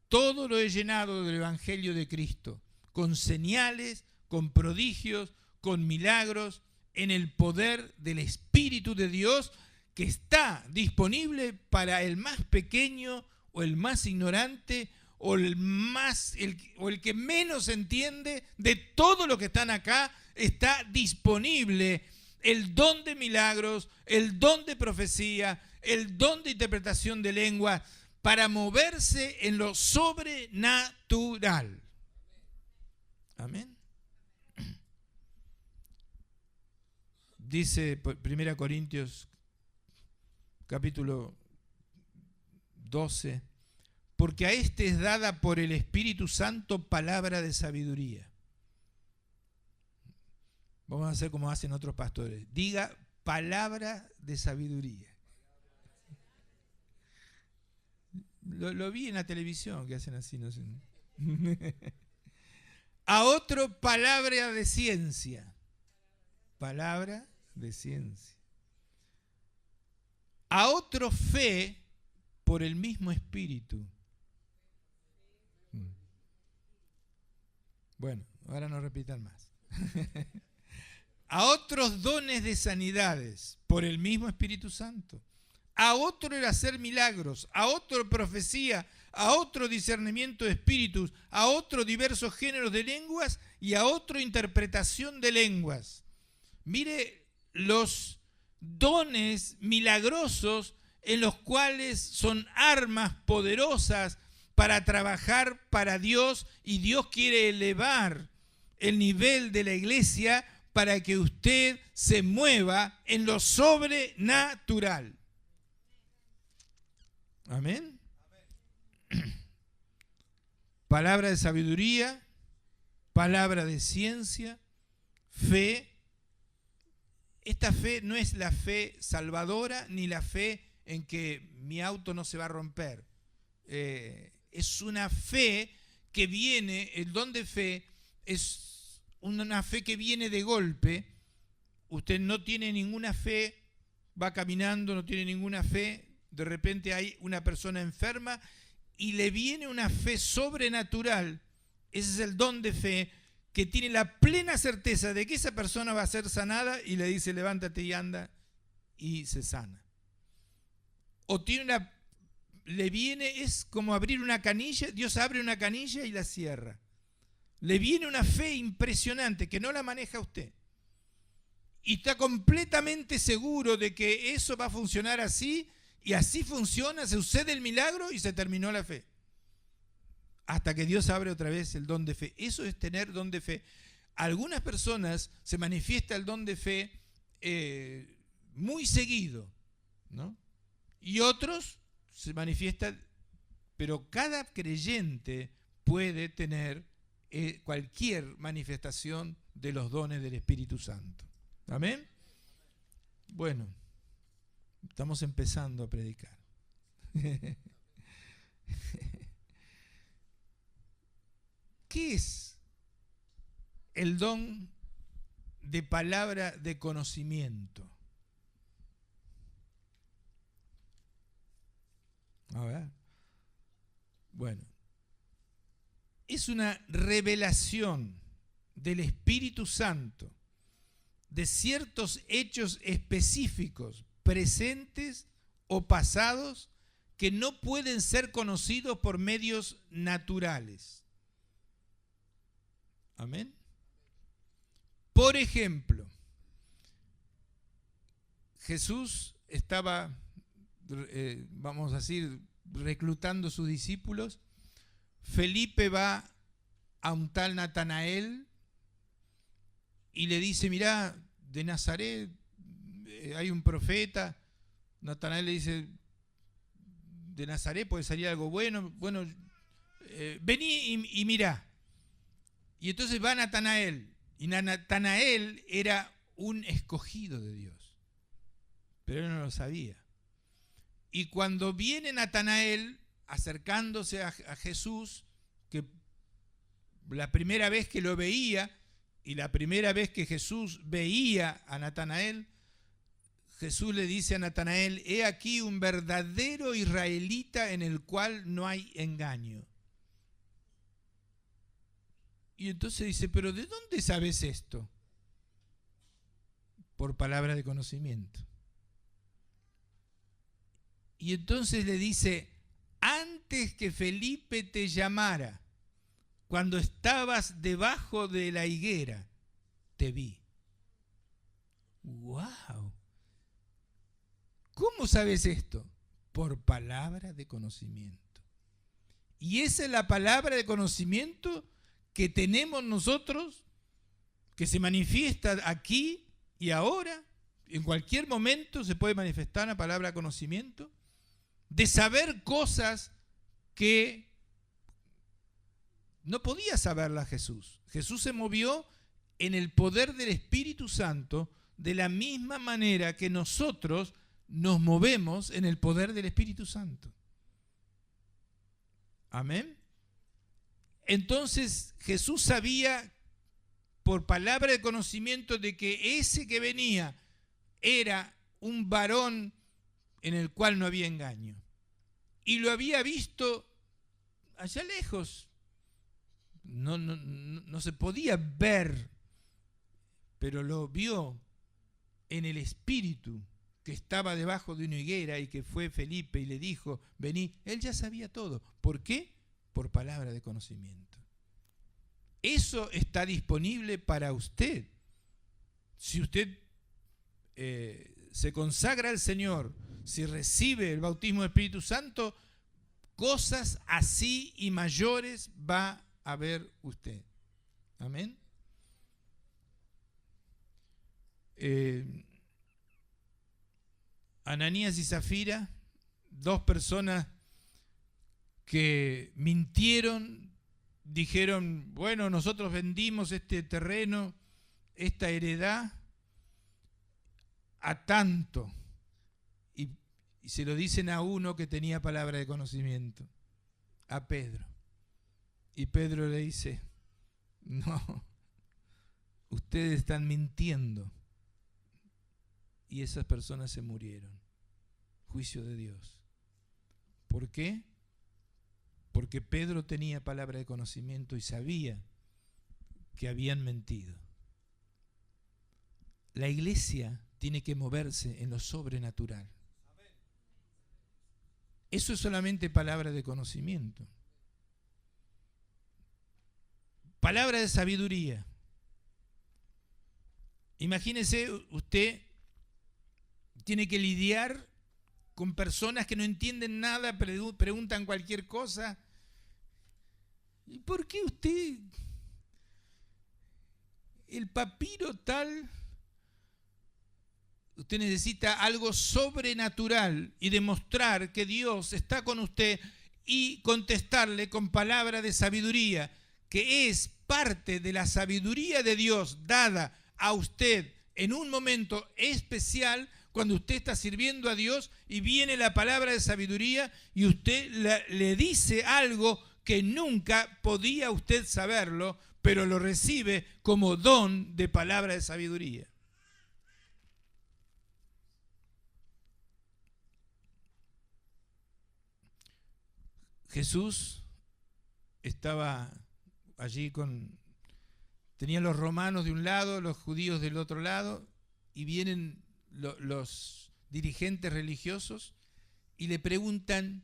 Speaker 1: todo lo he llenado del Evangelio de Cristo, con señales, con prodigios, con milagros, en el poder del Espíritu de Dios que está disponible para el más pequeño o el más ignorante o el que menos entiende de todo lo que están acá. Está disponible el don de milagros, el don de profecía, el don de interpretación de lengua para moverse en lo sobrenatural. Amén. Dice 1 Corintios capítulo 12, porque a este es dada por el Espíritu Santo palabra de sabiduría. Vamos a hacer como hacen otros pastores. Diga palabra de sabiduría. Lo vi en la televisión que hacen así, no sé. A otro palabra de ciencia. Palabra de ciencia. A otro fe por el mismo Espíritu. Bueno, ahora no repitan más. A otros dones de sanidades por el mismo Espíritu Santo. A otro el hacer milagros, a otro profecía, a otro discernimiento de espíritus, a otro diversos géneros de lenguas y a otro interpretación de lenguas. Mire los dones milagrosos en los cuales son armas poderosas para trabajar para Dios, y Dios quiere elevar el nivel de la iglesia para que usted se mueva en lo sobrenatural. Amén. Palabra de sabiduría, palabra de ciencia, fe. Esta fe no es la fe salvadora ni la fe en que mi auto no se va a romper. Es una fe que viene, el don de fe es una fe que viene de golpe. Usted no tiene ninguna fe, va caminando, no tiene ninguna fe, de repente hay una persona enferma y le viene una fe sobrenatural. Ese es el don de fe, que tiene la plena certeza de que esa persona va a ser sanada y le dice levántate y anda, y se sana. O le viene, es como abrir una canilla, Dios abre una canilla y la cierra. Le viene una fe impresionante que no la maneja usted. Y está completamente seguro de que eso va a funcionar así, y así funciona, se sucede el milagro y se terminó la fe. Hasta que Dios abre otra vez el don de fe. Eso es tener don de fe. Algunas personas se manifiesta el don de fe muy seguido, ¿no? Y otros se manifiesta, pero cada creyente puede tener cualquier manifestación de los dones del Espíritu Santo. ¿Amén? Bueno, estamos empezando a predicar. ¿Qué es el don de palabra de conocimiento? A ver. Bueno, es una revelación del Espíritu Santo de ciertos hechos específicos, presentes o pasados, que no pueden ser conocidos por medios naturales. Amén. Por ejemplo, Jesús estaba, vamos a decir, reclutando sus discípulos. Felipe va a un tal Natanael y le dice, mirá, de Nazaret hay un profeta. Natanael le dice, de Nazaret puede salir algo bueno. Bueno, vení y mirá. Y entonces va Natanael, y Natanael era un escogido de Dios, pero él no lo sabía. Y cuando viene Natanael acercándose a Jesús, que la primera vez que lo veía y la primera vez que Jesús veía a Natanael, Jesús le dice a Natanael, he aquí un verdadero israelita en el cual no hay engaño. Y entonces dice, pero ¿de dónde sabes esto? por palabra de conocimiento. Y entonces le dice, antes que Felipe te llamara, cuando estabas debajo de la higuera, te vi. ¡Wow! ¿Cómo sabes esto? Por palabra de conocimiento. Y esa es la palabra de conocimiento que tenemos nosotros, que se manifiesta aquí y ahora. En cualquier momento se puede manifestar la palabra de conocimiento, de saber cosas que no podía saberlas Jesús. Jesús se movió en el poder del Espíritu Santo de la misma manera que nosotros nos movemos en el poder del Espíritu Santo. Amén. Entonces Jesús sabía por palabra de conocimiento de que ese que venía era un varón en el cual no había engaño. Y lo había visto allá lejos. No se podía ver, pero lo vio en el Espíritu, que estaba debajo de una higuera y que fue Felipe y le dijo, vení. Él ya sabía todo. ¿Por qué? Por palabra de conocimiento. Eso está disponible para usted. Si usted se consagra al Señor, si recibe el bautismo del Espíritu Santo, cosas así y mayores va a ver usted. Amén. Ananías y Zafira, dos personas que mintieron, dijeron, bueno, nosotros vendimos este terreno, esta heredad, a tanto. Y se lo dicen a uno que tenía palabra de conocimiento, a Pedro. Y Pedro le dice, no, ustedes están mintiendo. Y esas personas se murieron. Juicio de Dios. ¿Por qué? Porque Pedro tenía palabra de conocimiento y sabía que habían mentido. La iglesia tiene que moverse en lo sobrenatural. Eso es solamente palabra de conocimiento. Palabra de sabiduría. Imagínese, usted tiene que lidiar con personas que no entienden nada, preguntan cualquier cosa. ¿Y por qué usted, el papiro tal? Usted necesita algo sobrenatural y demostrar que Dios está con usted y contestarle con palabra de sabiduría, que es parte de la sabiduría de Dios dada a usted en un momento especial cuando usted está sirviendo a Dios y viene la palabra de sabiduría y usted le dice algo que nunca podía usted saberlo, pero lo recibe como don de palabra de sabiduría. Jesús estaba allí tenía los romanos de un lado, los judíos del otro lado, y vienen los dirigentes religiosos y le preguntan,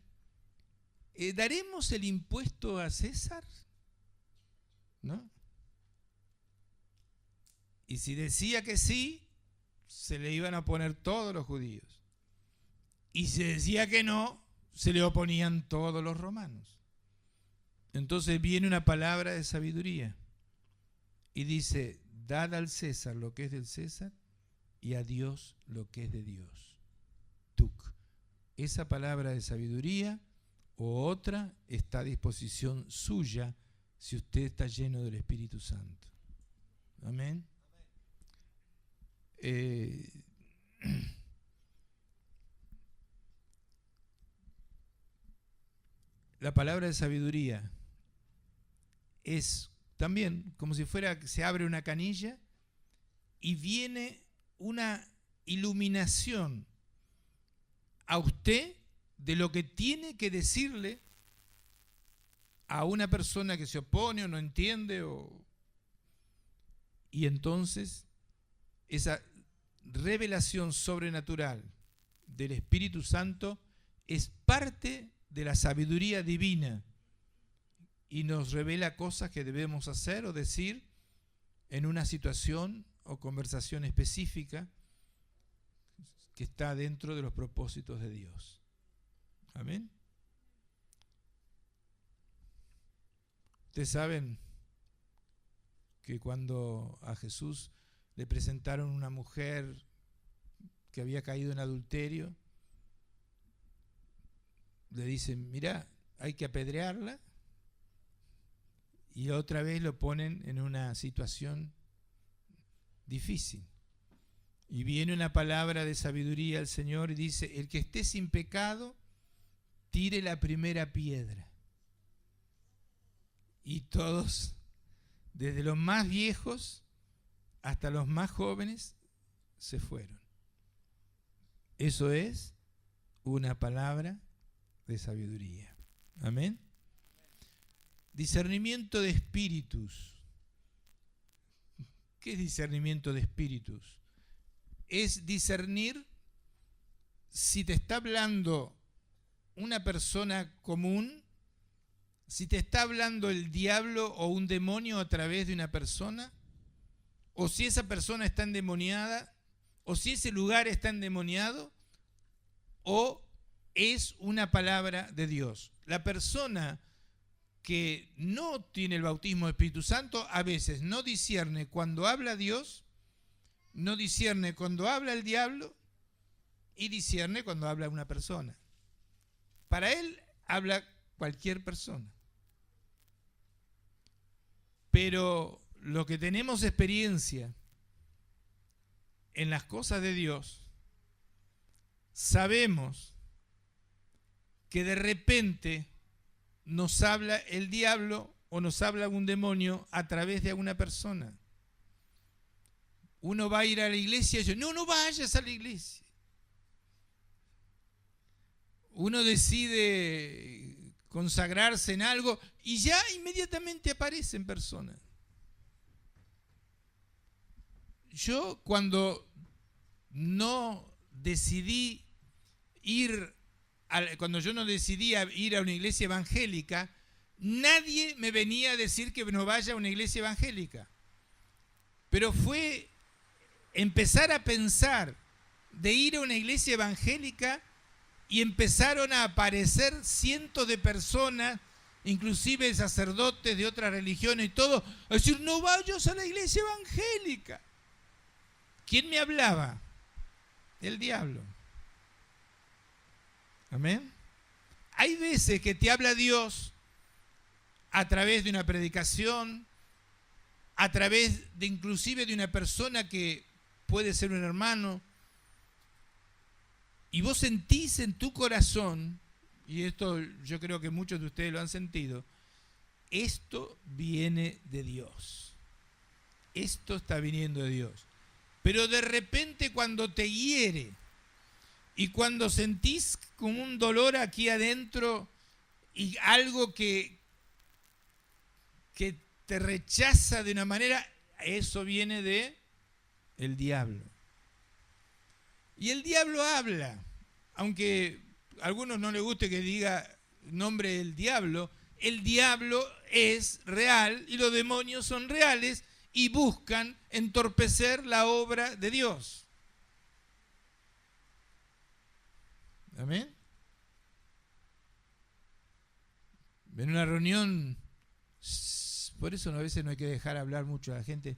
Speaker 1: ¿daremos el impuesto a César? ¿No? Y si decía que sí, se le iban a oponer todos los judíos. Y si decía que no, se le oponían todos los romanos. Entonces viene una palabra de sabiduría y dice, dad al César lo que es del César y a Dios lo que es de Dios. Tuc. Esa palabra de sabiduría o otra está a disposición suya si usted está lleno del Espíritu Santo. Amén. La palabra de sabiduría es también como si fuera que se abre una canilla y viene una iluminación a usted de lo que tiene que decirle a una persona que se opone o no entiende, y entonces esa revelación sobrenatural del Espíritu Santo es parte de la sabiduría divina y nos revela cosas que debemos hacer o decir en una situación o conversación específica que está dentro de los propósitos de Dios. Amén. Ustedes saben que cuando a Jesús le presentaron una mujer que había caído en adulterio, le dicen, mira, hay que apedrearla, y otra vez lo ponen en una situación difícil. Y viene una palabra de sabiduría al Señor y dice, el que esté sin pecado, tire la primera piedra. Y todos, desde los más viejos hasta los más jóvenes, se fueron. Eso es una palabra de sabiduría. Amén. Discernimiento de espíritus. ¿Qué es discernimiento de espíritus? Es discernir si te está hablando una persona común, si te está hablando el diablo o un demonio a través de una persona, o si esa persona está endemoniada, o si ese lugar está endemoniado, o es una palabra de Dios. La persona que no tiene el bautismo del Espíritu Santo a veces no discierne cuando habla Dios, no discierne cuando habla el diablo y discierne cuando habla una persona. Para él habla cualquier persona. Pero lo que tenemos experiencia en las cosas de Dios, sabemos que de repente nos habla el diablo o nos habla algún demonio a través de alguna persona. Uno va a ir a la iglesia y dice, no vayas a la iglesia. Uno decide consagrarse en algo y ya inmediatamente aparece en persona. Yo cuando no decidí cuando yo no decidí ir a una iglesia evangélica, nadie me venía a decir que no vaya a una iglesia evangélica. Pero fue empezar a pensar de ir a una iglesia evangélica y empezaron a aparecer cientos de personas, inclusive sacerdotes de otras religiones y todo, a decir, no vayas a la iglesia evangélica. ¿Quién me hablaba? El diablo. Amén. Hay veces que te habla Dios a través de una predicación, a través de inclusive de una persona que puede ser un hermano, y vos sentís en tu corazón, y esto yo creo que muchos de ustedes lo han sentido, esto viene de Dios. Esto está viniendo de Dios. Pero de repente cuando te hiere y cuando sentís como un dolor aquí adentro y algo que te rechaza de una manera, eso viene de el diablo. Y el diablo habla, aunque a algunos no les guste que diga nombre del diablo, el diablo es real y los demonios son reales y buscan entorpecer la obra de Dios. Amén. En una reunión, por eso a veces no hay que dejar hablar mucho a la gente,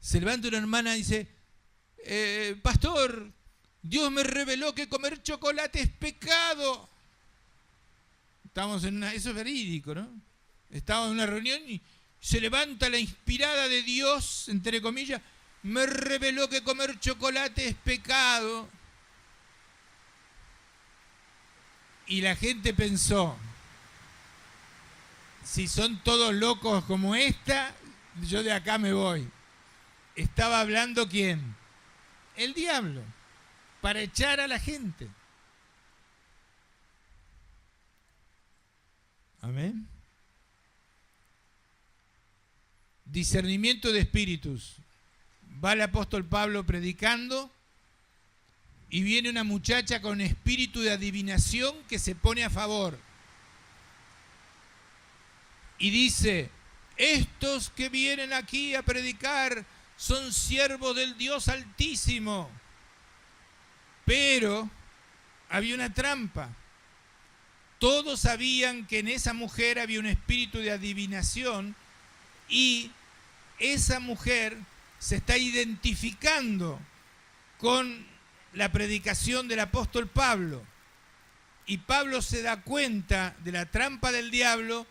Speaker 1: se levanta una hermana y dice, pastor, Dios me reveló que comer chocolate es pecado. Estamos en eso es verídico, ¿no? Estamos en una reunión y se levanta la inspirada de Dios, entre comillas, me reveló que comer chocolate es pecado. Y la gente pensó, si son todos locos como esta, yo de acá me voy. ¿Estaba hablando quién? El diablo, para echar a la gente. Amén. Discernimiento de espíritus. va el apóstol Pablo predicando y viene una muchacha con espíritu de adivinación que se pone a favor. Y dice, estos que vienen aquí a predicar son siervos del Dios Altísimo. Pero había una trampa. Todos sabían que en esa mujer había un espíritu de adivinación y esa mujer se está identificando con la predicación del apóstol Pablo. Y Pablo se da cuenta de la trampa del diablo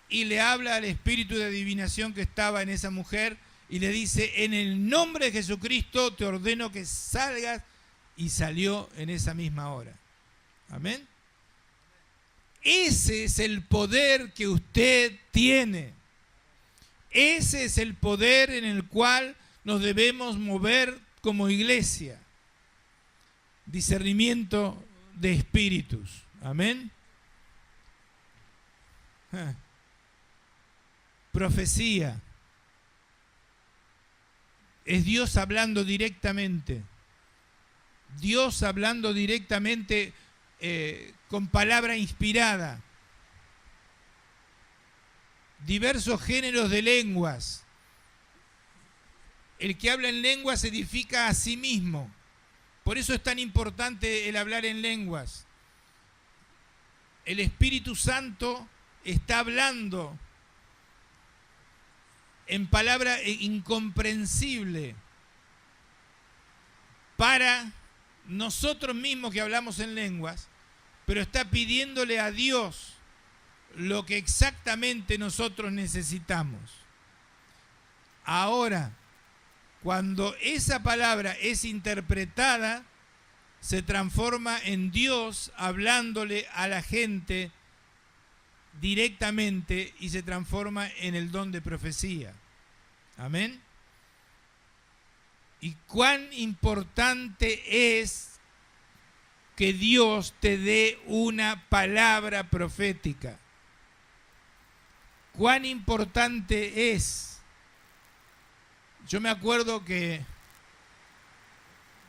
Speaker 1: y le habla al espíritu de adivinación que estaba en esa mujer y le dice, en el nombre de Jesucristo te ordeno que salgas, y salió en esa misma hora. Amén. Ese es el poder que usted tiene. Ese es el poder en el cual nos debemos mover como iglesia. Discernimiento de espíritus. Amén. Profecía. Es Dios hablando directamente. Dios hablando directamente con palabra inspirada. Diversos géneros de lenguas. El que habla en lenguas se edifica a sí mismo. Por eso es tan importante el hablar en lenguas. El Espíritu Santo está hablando en palabra incomprensible para nosotros mismos que hablamos en lenguas, pero está pidiéndole a Dios lo que exactamente nosotros necesitamos. Ahora, cuando esa palabra es interpretada, se transforma en Dios hablándole a la gente directamente y se transforma en el don de profecía. Amén. Y cuán importante es que Dios te dé una palabra profética. Cuán importante es. Yo me acuerdo que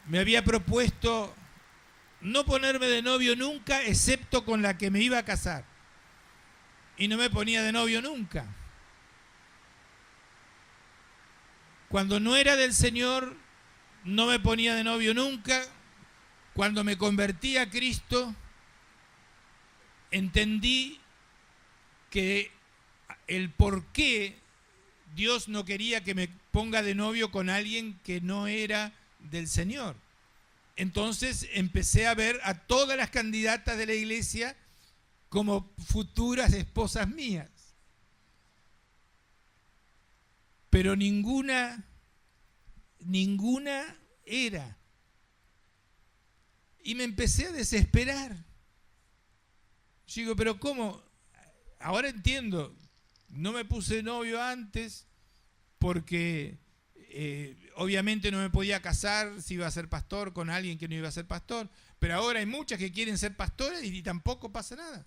Speaker 1: me había propuesto no ponerme de novio nunca, excepto con la que me iba a casar. Y no me ponía de novio nunca. Cuando no era del Señor, no me ponía de novio nunca. Cuando me convertí a Cristo, entendí que el por qué Dios no quería que me ponga de novio con alguien que no era del Señor. Entonces empecé a ver a todas las candidatas de la iglesia como futuras esposas mías. Pero ninguna era. Y me empecé a desesperar. Yo digo, pero ¿cómo? Ahora entiendo, no me puse novio antes porque obviamente no me podía casar si iba a ser pastor con alguien que no iba a ser pastor. Pero ahora hay muchas que quieren ser pastores y tampoco pasa nada.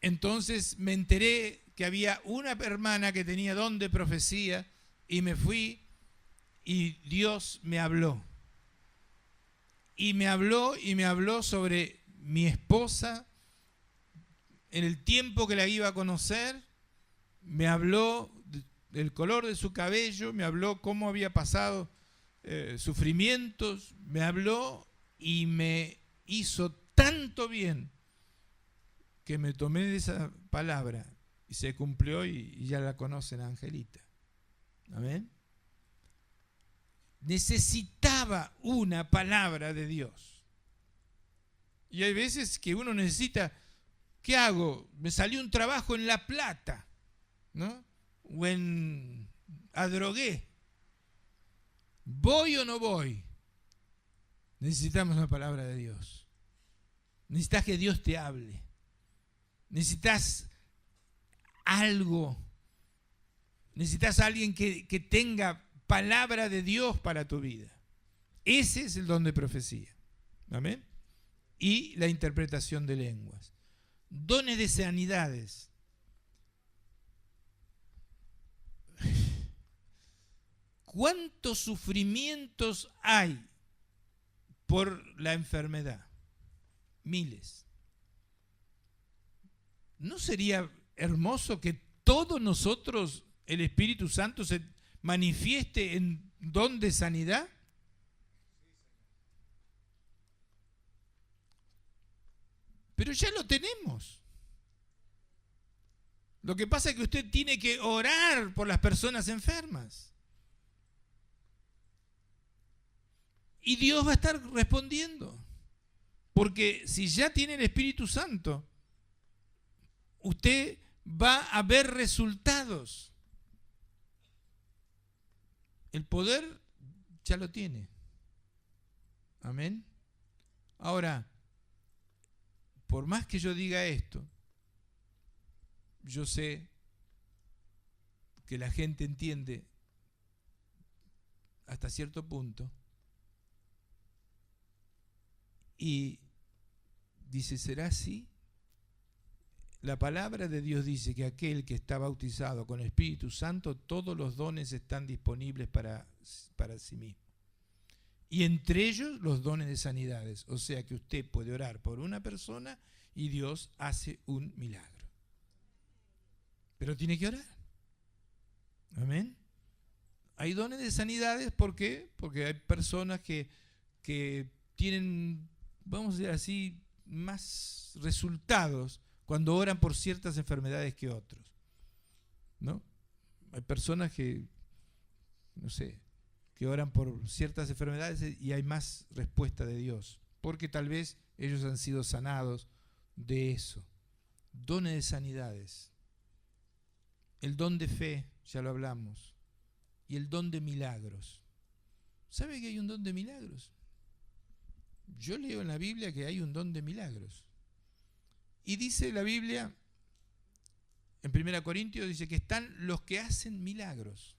Speaker 1: Entonces me enteré que había una hermana que tenía don de profecía y me fui y Dios me habló. Y me habló sobre mi esposa en el tiempo que la iba a conocer. Me habló del color de su cabello, me habló cómo había pasado sufrimientos, me habló y me hizo tanto bien que me tomé de esa palabra y se cumplió y ya la conocen a Angelita. Amén. Necesitaba una palabra de Dios. Y hay veces que uno necesita, ¿qué hago? Me salió un trabajo en La Plata, ¿no? O en Adrogué. ¿Voy o no voy? Necesitamos una palabra de Dios. Necesitas que Dios te hable. Necesitas algo. Necesitas a alguien que tenga palabra de Dios para tu vida. Ese es el don de profecía. Amén. Y la interpretación de lenguas. Dones de sanidades. ¿cuántos sufrimientos hay por la enfermedad? Miles. ¿No sería hermoso que todos nosotros, el Espíritu Santo, se manifieste en don de sanidad? Pero ya lo tenemos. Lo que pasa es que usted tiene que orar por las personas enfermas. Y Dios va a estar respondiendo. Porque si ya tiene el Espíritu Santo, usted va a ver resultados. El poder ya lo tiene. Amén. Ahora, por más que yo diga esto, yo sé que la gente entiende hasta cierto punto y dice, ¿será así? La palabra de Dios dice que aquel que está bautizado con el Espíritu Santo, todos los dones están disponibles para sí mismo. Y entre ellos los dones de sanidades. O sea que usted puede orar por una persona y Dios hace un milagro. Pero tiene que orar. Amén. Hay dones de sanidades, ¿por qué? Porque hay personas que tienen, vamos a decir así, más resultados cuando oran por ciertas enfermedades que otros, ¿no? Hay personas que, no sé, que oran por ciertas enfermedades y hay más respuesta de Dios, porque tal vez ellos han sido sanados de eso. Dones de sanidades. El don de fe, ya lo hablamos, y el don de milagros. ¿Sabe que hay un don de milagros? Yo leo en la Biblia que hay un don de milagros. Y dice la Biblia, en 1 Corintios, dice que están los que hacen milagros.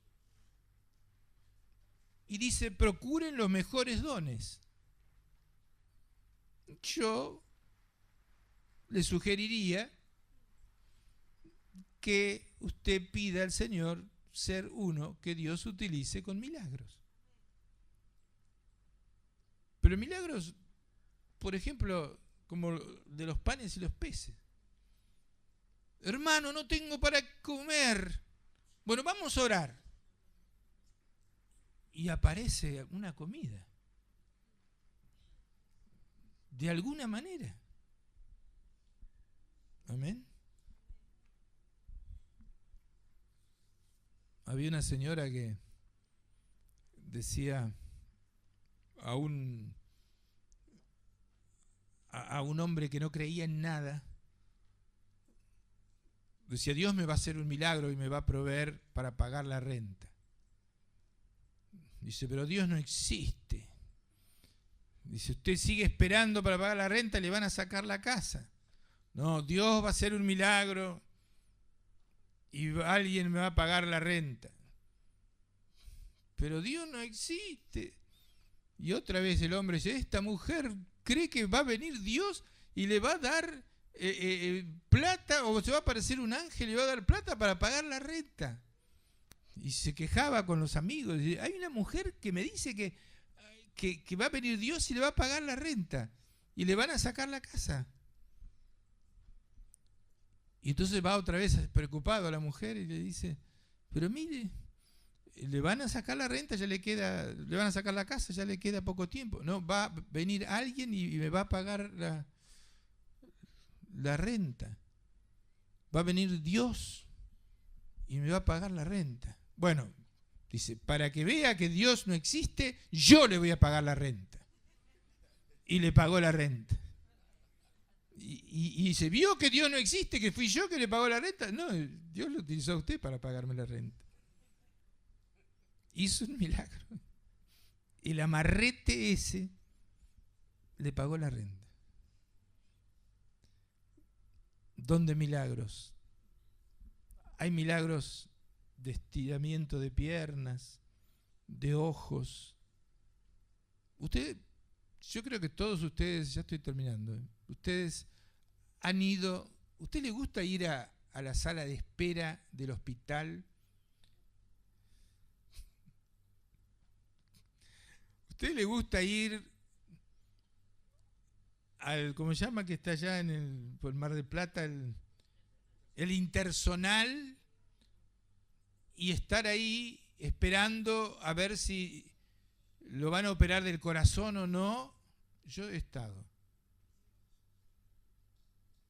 Speaker 1: Y dice, procuren los mejores dones. Yo le sugeriría que usted pida al Señor ser uno que Dios utilice con milagros. Pero milagros, por ejemplo, como de los panes y los peces. Hermano, no tengo para comer. Bueno, vamos a orar. Y aparece una comida. De alguna manera. Amén. Había una señora que decía a un hombre que no creía en nada, decía, Dios me va a hacer un milagro y me va a proveer para pagar la renta. Dice, pero Dios no existe. Dice, usted sigue esperando para pagar la renta y le van a sacar la casa. No, Dios va a hacer un milagro y alguien me va a pagar la renta. Pero Dios no existe. Y otra vez el hombre dice, esta mujer cree que va a venir Dios y le va a dar plata, o se va a aparecer un ángel y le va a dar plata para pagar la renta. Y se quejaba con los amigos. Dice, hay una mujer que me dice que va a venir Dios y le va a pagar la renta. Y le van a sacar la casa. Y entonces va otra vez preocupado a la mujer y le dice, pero mire, le van a sacar la renta, le van a sacar la casa, ya le queda poco tiempo. No, va a venir alguien y me va a pagar la renta. Va a venir Dios y me va a pagar la renta. Bueno, dice, para que vea que Dios no existe, yo le voy a pagar la renta. Y le pagó la renta. Y se vio que Dios no existe, que fui yo que le pagó la renta. No, Dios lo utilizó a usted para pagarme la renta. Hizo un milagro. El amarrete ese le pagó la renta. Don de milagros. Hay milagros de estiramiento de piernas, de ojos. Yo creo que todos ustedes, ya estoy terminando, ustedes han ido, ¿usted le gusta ir a la sala de espera del hospital? ¿Usted le gusta ir al, ¿cómo se llama? Que está allá por el Mar del Plata, el Intersonal, y estar ahí esperando a ver si lo van a operar del corazón o no. Yo he estado.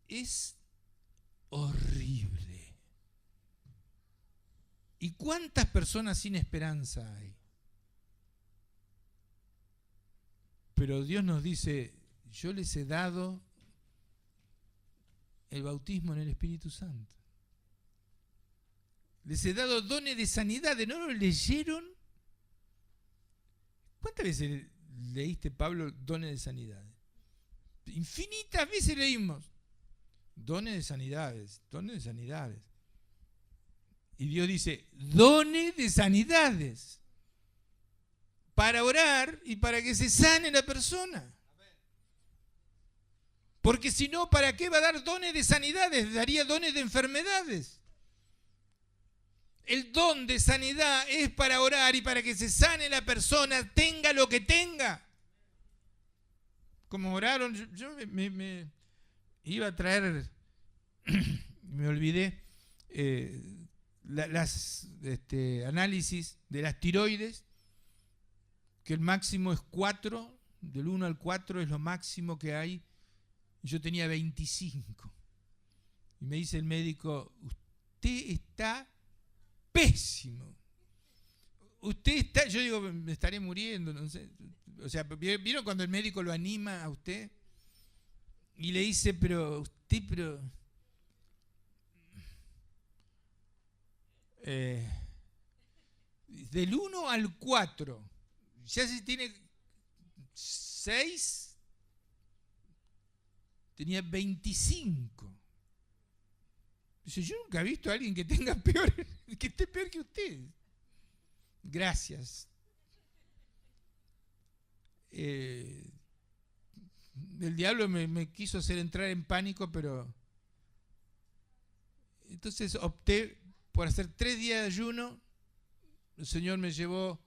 Speaker 1: Es horrible. ¿Y cuántas personas sin esperanza hay? Pero Dios nos dice, yo les he dado el bautismo en el Espíritu Santo. Les he dado dones de sanidad. ¿No lo leyeron? ¿Cuántas veces leíste, Pablo, dones de sanidad? Infinitas veces leímos. Dones de sanidades, dones de sanidades. Y Dios dice, dones de sanidades. Para orar y para que se sane la persona. Porque si no, ¿para qué va a dar dones de sanidades? Daría dones de enfermedades. El don de sanidad es para orar y para que se sane la persona, tenga lo que tenga. Como oraron, yo me iba a traer, me olvidé, las análisis de las tiroides, que el máximo es 4, del 1 al 4 es lo máximo que hay. Yo tenía 25. Y me dice el médico, usted está pésimo. Usted está, yo digo, me estaré muriendo, no sé. O sea, ¿vieron cuando el médico lo anima a usted? Y le dice, pero usted, del 1 al 4, ya si tiene 6, tenía 25. Dice, yo nunca he visto a alguien que tenga peor, que esté peor que usted. Gracias. El diablo me quiso hacer entrar en pánico, pero entonces opté por hacer 3 días de ayuno. El Señor me llevó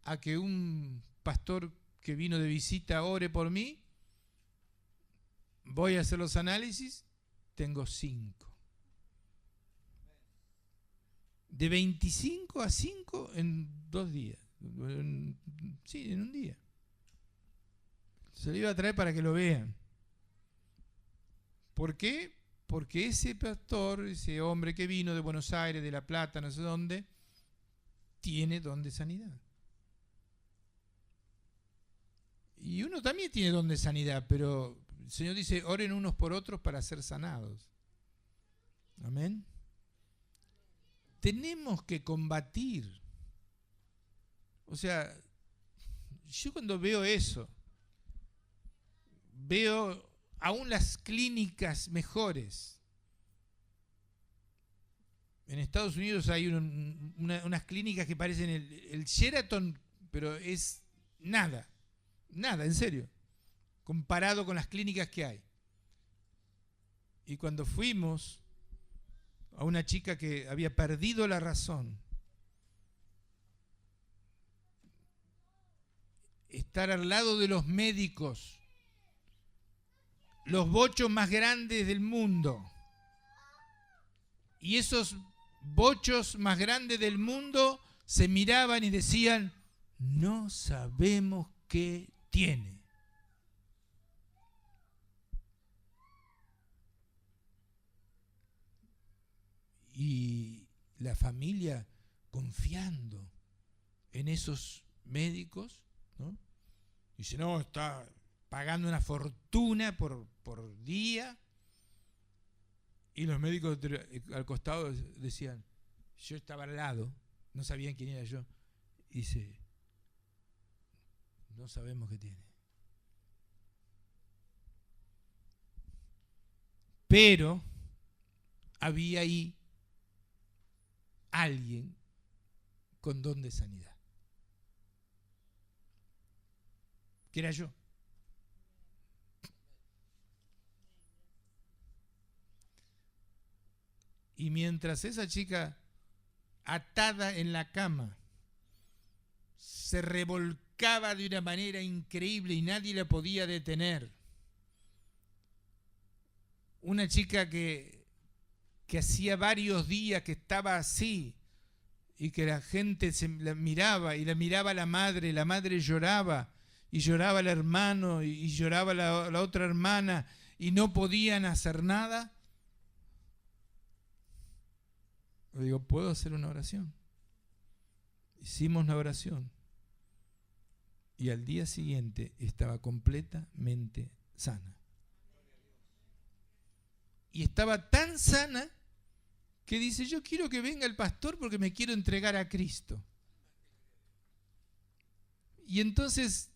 Speaker 1: a que un pastor que vino de visita ore por mí. Voy a hacer los análisis, tengo 5. De 25 a 5 en 2 días. Sí, en un día. Se lo iba a traer para que lo vean. ¿Por qué? Porque ese pastor, ese hombre que vino de Buenos Aires, de La Plata, no sé dónde, tiene don de sanidad. Y uno también tiene don de sanidad, pero el Señor dice, oren unos por otros para ser sanados. Amén. Tenemos que combatir. O sea, yo cuando veo eso, veo aún las clínicas mejores. En Estados Unidos hay unas clínicas que parecen el Sheraton, pero es nada, en serio, comparado con las clínicas que hay. Y cuando fuimos a una chica que había perdido la razón, estar al lado de los médicos, los bochos más grandes del mundo, y esos bochos más grandes del mundo se miraban y decían, no sabemos qué tiene. Y la familia confiando en esos médicos, ¿no? Dice, no, está pagando una fortuna por día. Y los médicos al costado decían, yo estaba al lado, no sabían quién era yo. Y dice, no sabemos qué tiene. Pero había ahí alguien con don de sanidad, que era yo. Y mientras esa chica, atada en la cama, se revolcaba arrancaba de una manera increíble y nadie la podía detener. Una chica que hacía varios días que estaba así y que la gente la miraba y la miraba la madre lloraba y lloraba el hermano y lloraba la otra hermana y no podían hacer nada. Le digo, ¿puedo hacer una oración? Hicimos la oración y al día siguiente estaba completamente sana. Y estaba tan sana que dice, yo quiero que venga el pastor porque me quiero entregar a Cristo. Y entonces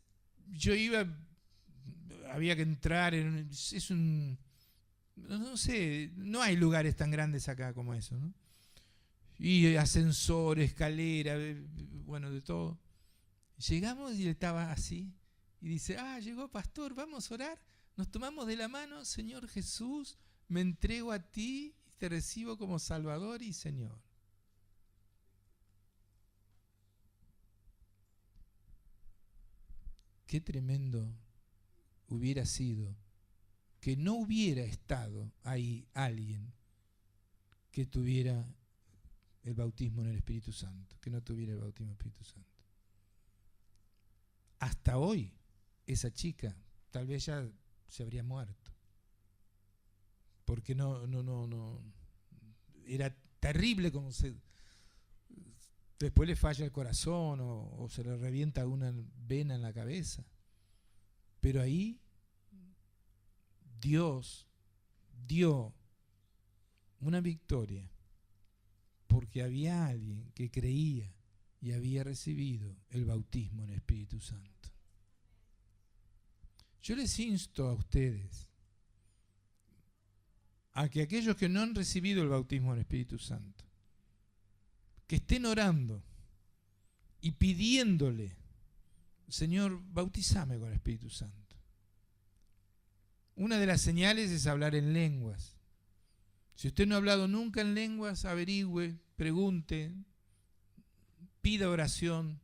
Speaker 1: yo había que entrar no sé, no hay lugares tan grandes acá como eso, ¿no? Y ascensor, escalera, bueno, de todo. Llegamos y él estaba así. Y dice, llegó pastor, vamos a orar. Nos tomamos de la mano, Señor Jesús, me entrego a ti y te recibo como Salvador y Señor. Qué tremendo hubiera sido que no hubiera estado ahí alguien que tuviera el bautismo en el Espíritu Santo, que no tuviera el bautismo en el Espíritu Santo. Hasta hoy, esa chica tal vez ya se habría muerto. Porque no, era terrible como después le falla el corazón o se le revienta una vena en la cabeza. Pero ahí Dios dio una victoria porque había alguien que creía y había recibido el bautismo en el Espíritu Santo. Yo les insto a ustedes a que aquellos que no han recibido el bautismo en el Espíritu Santo, que estén orando y pidiéndole, Señor, bautízame con el Espíritu Santo. Una de las señales es hablar en lenguas. Si usted no ha hablado nunca en lenguas, averigüe, pregunte, pida oración.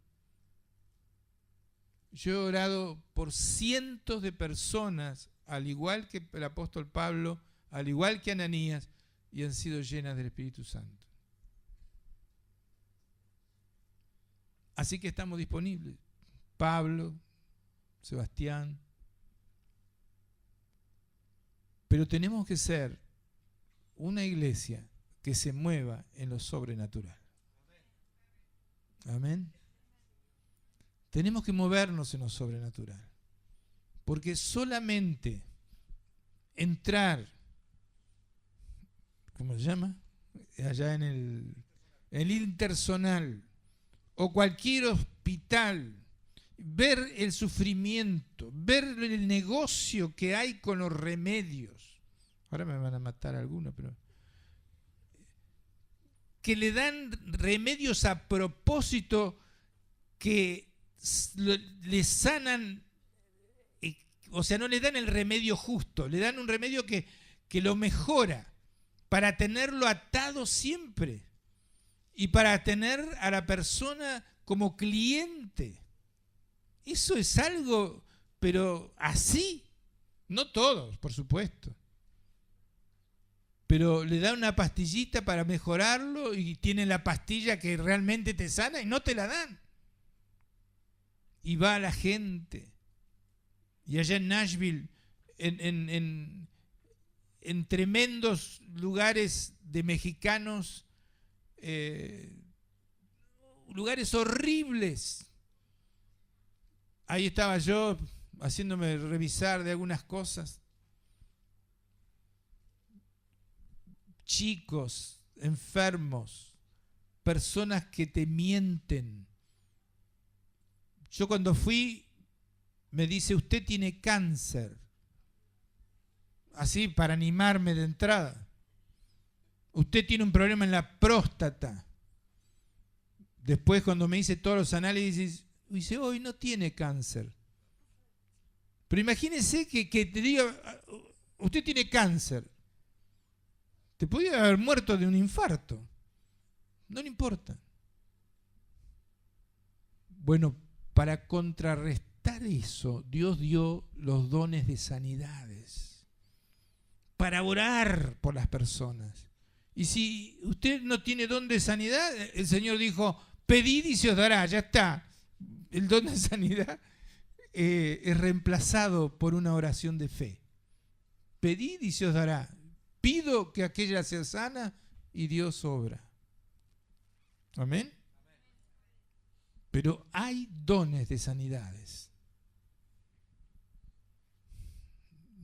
Speaker 1: Yo he orado por cientos de personas, al igual que el apóstol Pablo, al igual que Ananías, y han sido llenas del Espíritu Santo. Así que estamos disponibles. Pablo, Sebastián. Pero tenemos que ser una iglesia que se mueva en lo sobrenatural. Amén. Tenemos que movernos en lo sobrenatural. Porque solamente entrar, ¿cómo se llama? Allá en el intersonal o cualquier hospital, ver el sufrimiento, ver el negocio que hay con los remedios. Ahora me van a matar algunos, pero que le dan remedios a propósito que le sanan, o sea, no le dan el remedio justo, le dan un remedio que lo mejora para tenerlo atado siempre y para tener a la persona como cliente. Eso es algo, pero así, no todos, por supuesto. Pero le dan una pastillita para mejorarlo y tienen la pastilla que realmente te sana y no te la dan. Y va la gente. Y allá en Nashville, en tremendos lugares de mexicanos, lugares horribles. Ahí estaba yo haciéndome revisar de algunas cosas. Chicos, enfermos, personas que te mienten. Yo cuando fui, me dice, usted tiene cáncer. Así, para animarme de entrada. Usted tiene un problema en la próstata. Después, cuando me hice todos los análisis, dice, hoy no tiene cáncer. Pero imagínese que te diga, usted tiene cáncer. Te podía haber muerto de un infarto. No le importa. Bueno, para contrarrestar eso, Dios dio los dones de sanidades para orar por las personas. Y si usted no tiene don de sanidad, el Señor dijo, pedid y se os dará, ya está. El don de sanidad es reemplazado por una oración de fe. Pedid y se os dará. Pido que aquella sea sana y Dios obra. Amén. Pero hay dones de sanidades.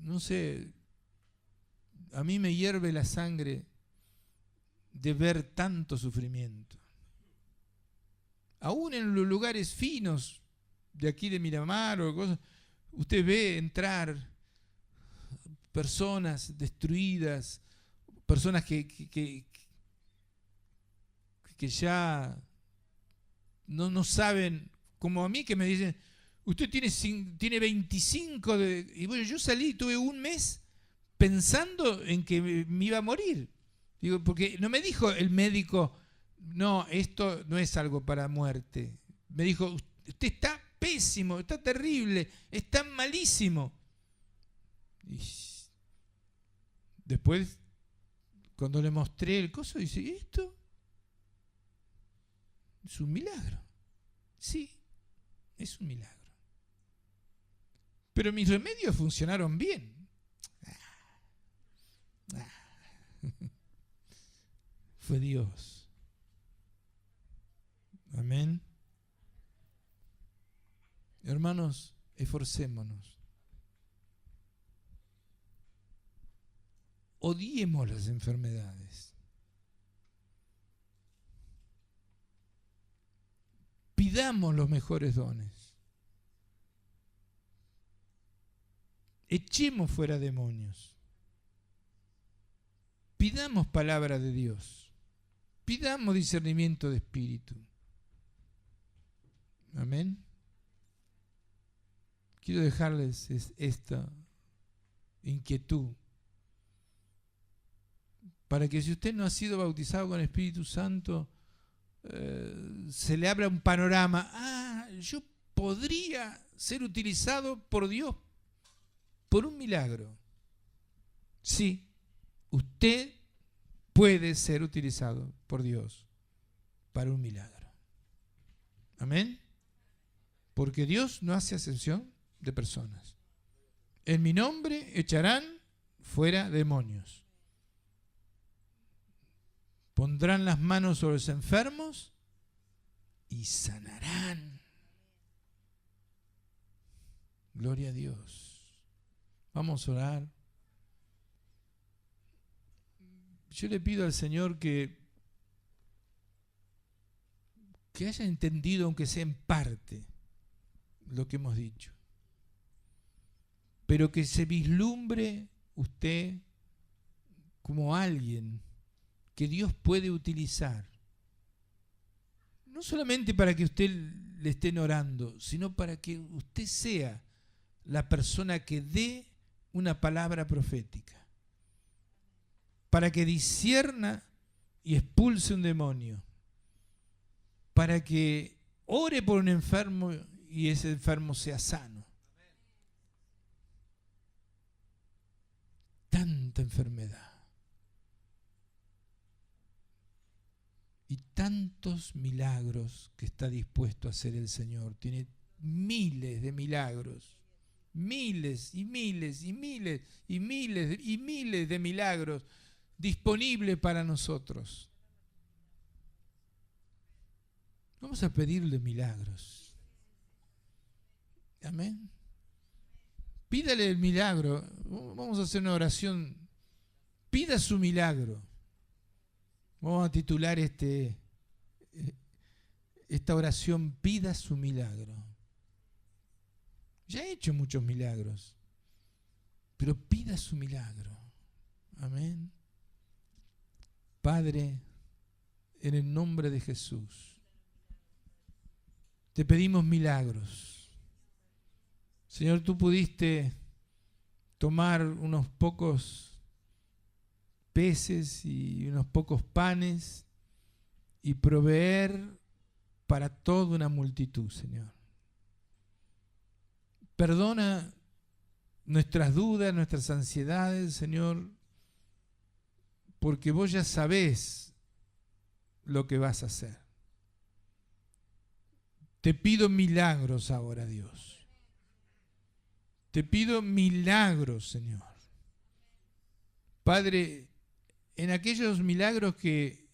Speaker 1: No sé, a mí me hierve la sangre de ver tanto sufrimiento. Aún en los lugares finos de aquí de Miramar o cosas, usted ve entrar personas destruidas, personas que ya no saben, como a mí que me dicen, usted tiene 25 y bueno, yo salí y tuve un mes pensando en que me iba a morir. Digo, porque no me dijo el médico, no, esto no es algo para muerte. Me dijo, usted está pésimo, está terrible, está malísimo. Y después, cuando le mostré el coso, dice, ¿esto? Es un milagro. Sí, es un milagro. Pero mis remedios funcionaron bien. Fue Dios. Amén. Hermanos, esforcémonos. Odiemos las enfermedades. Pidamos los mejores dones. Echemos fuera demonios. Pidamos palabra de Dios. Pidamos discernimiento de espíritu. Amén. Quiero dejarles esta inquietud para que si usted no ha sido bautizado con el Espíritu Santo, se le abra un panorama. Yo podría ser utilizado por Dios por un milagro. Sí, usted puede ser utilizado por Dios para un milagro. Amén. Porque Dios no hace acepción de personas. En mi nombre echarán fuera demonios. Pondrán las manos sobre los enfermos y sanarán. Gloria a Dios. Vamos a orar. Yo le pido al Señor que haya entendido, aunque sea en parte, lo que hemos dicho. Pero que se vislumbre usted como alguien que Dios puede utilizar. No solamente para que usted le estén orando, sino para que usted sea la persona que dé una palabra profética. Para que discierna y expulse un demonio. Para que ore por un enfermo y ese enfermo sea sano. Tanta enfermedad. Y tantos milagros que está dispuesto a hacer el Señor. Tiene miles de milagros. Miles y miles y miles y miles y miles de milagros disponibles para nosotros. Vamos a pedirle milagros. Amén. Pídale el milagro. Vamos a hacer una oración. Pida su milagro. Vamos a titular esta oración, pida su milagro. Ya he hecho muchos milagros, pero pida su milagro. Amén. Padre, en el nombre de Jesús, te pedimos milagros. Señor, tú pudiste tomar unos pocos peces y unos pocos panes y proveer para toda una multitud, Señor. Perdona nuestras dudas, nuestras ansiedades, Señor, porque vos ya sabés lo que vas a hacer. Te pido milagros ahora, Dios. Te pido milagros, Señor. Padre, en aquellos milagros que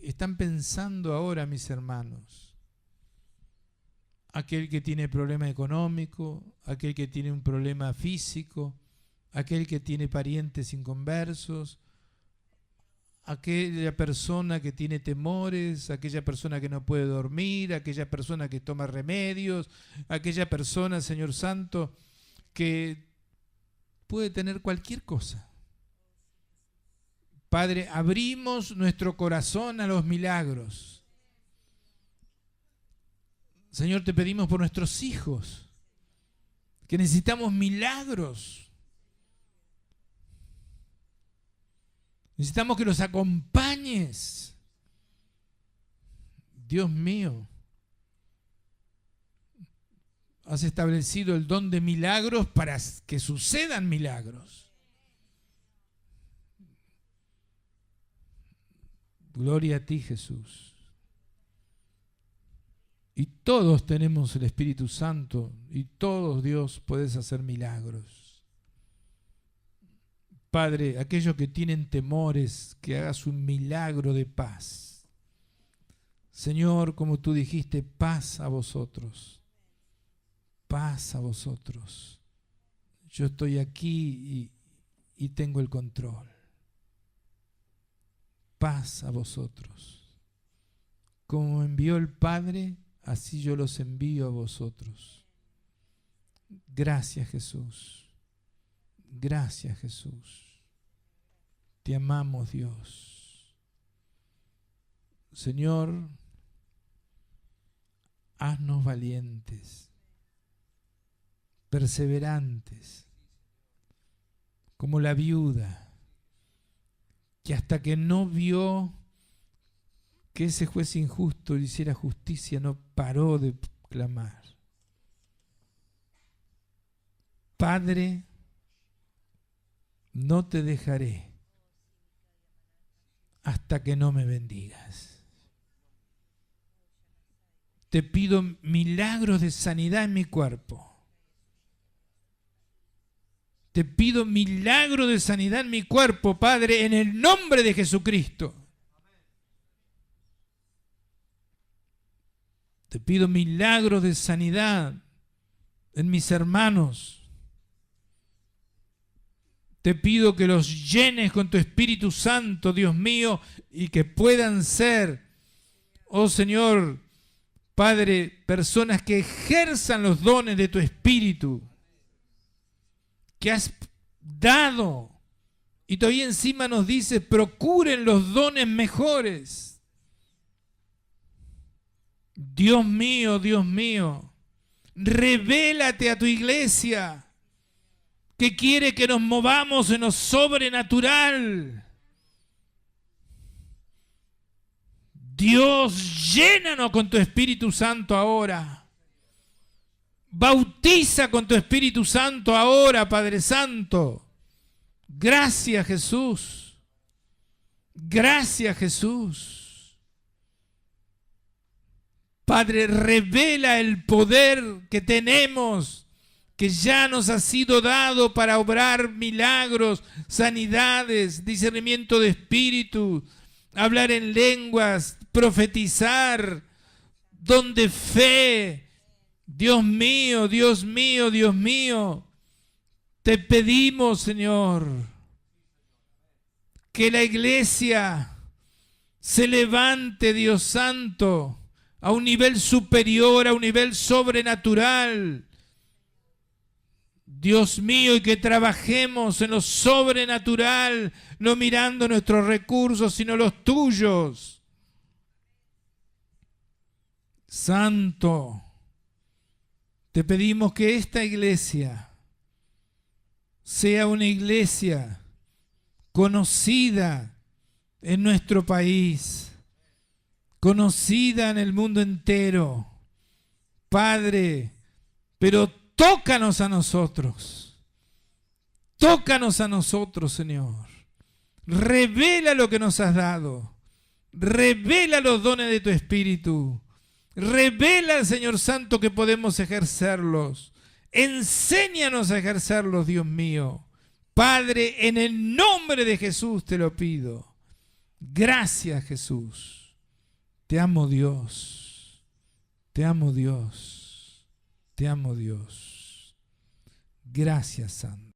Speaker 1: están pensando ahora mis hermanos, aquel que tiene problema económico, aquel que tiene un problema físico, aquel que tiene parientes inconversos, aquella persona que tiene temores, aquella persona que no puede dormir, aquella persona que toma remedios, aquella persona, Señor Santo, que puede tener cualquier cosa. Padre, abrimos nuestro corazón a los milagros. Señor, te pedimos por nuestros hijos, que necesitamos milagros. Necesitamos que los acompañes. Dios mío, has establecido el don de milagros para que sucedan milagros. Gloria a ti, Jesús. Y todos tenemos el Espíritu Santo y todos, Dios, puedes hacer milagros. Padre, aquellos que tienen temores, que hagas un milagro de paz. Señor, como tú dijiste, paz a vosotros. Paz a vosotros. Yo estoy aquí y tengo el control. Paz a vosotros. Como envió el Padre, así yo los envío a vosotros. Gracias, Jesús. Gracias, Jesús. Te amamos, Dios. Señor, haznos valientes, perseverantes, como la viuda, que hasta que no vio que ese juez injusto le hiciera justicia, no paró de clamar. Padre, no te dejaré hasta que no me bendigas. Te pido milagros de sanidad en mi cuerpo. Te pido milagro de sanidad en mi cuerpo, Padre, en el nombre de Jesucristo. Te pido milagros de sanidad en mis hermanos. Te pido que los llenes con tu Espíritu Santo, Dios mío, y que puedan ser, oh Señor, Padre, personas que ejerzan los dones de tu Espíritu, que has dado. Y todavía encima nos dice, procuren los dones mejores. Dios mío, revélate a tu iglesia, que quiere que nos movamos en lo sobrenatural. Dios, llénanos con tu Espíritu Santo ahora. Bautiza con tu Espíritu Santo ahora, Padre Santo. Gracias, Jesús. Gracias, Jesús. Padre, revela el poder que tenemos, que ya nos ha sido dado para obrar milagros, sanidades, discernimiento de espíritu, hablar en lenguas, profetizar, don de fe. Dios mío, Dios mío, Dios mío, te pedimos, Señor, que la iglesia se levante, Dios Santo, a un nivel superior, a un nivel sobrenatural. Dios mío, y que trabajemos en lo sobrenatural, no mirando nuestros recursos, sino los tuyos. Santo, te pedimos que esta iglesia sea una iglesia conocida en nuestro país, conocida en el mundo entero. Padre, pero tócanos a nosotros. Tócanos a nosotros, Señor. Revela lo que nos has dado. Revela los dones de tu Espíritu. Revela, Señor Santo, que podemos ejercerlos. Enséñanos a ejercerlos, Dios mío. Padre, en el nombre de Jesús te lo pido. Gracias, Jesús. Te amo, Dios. Te amo, Dios. Te amo, Dios. Gracias, Santo.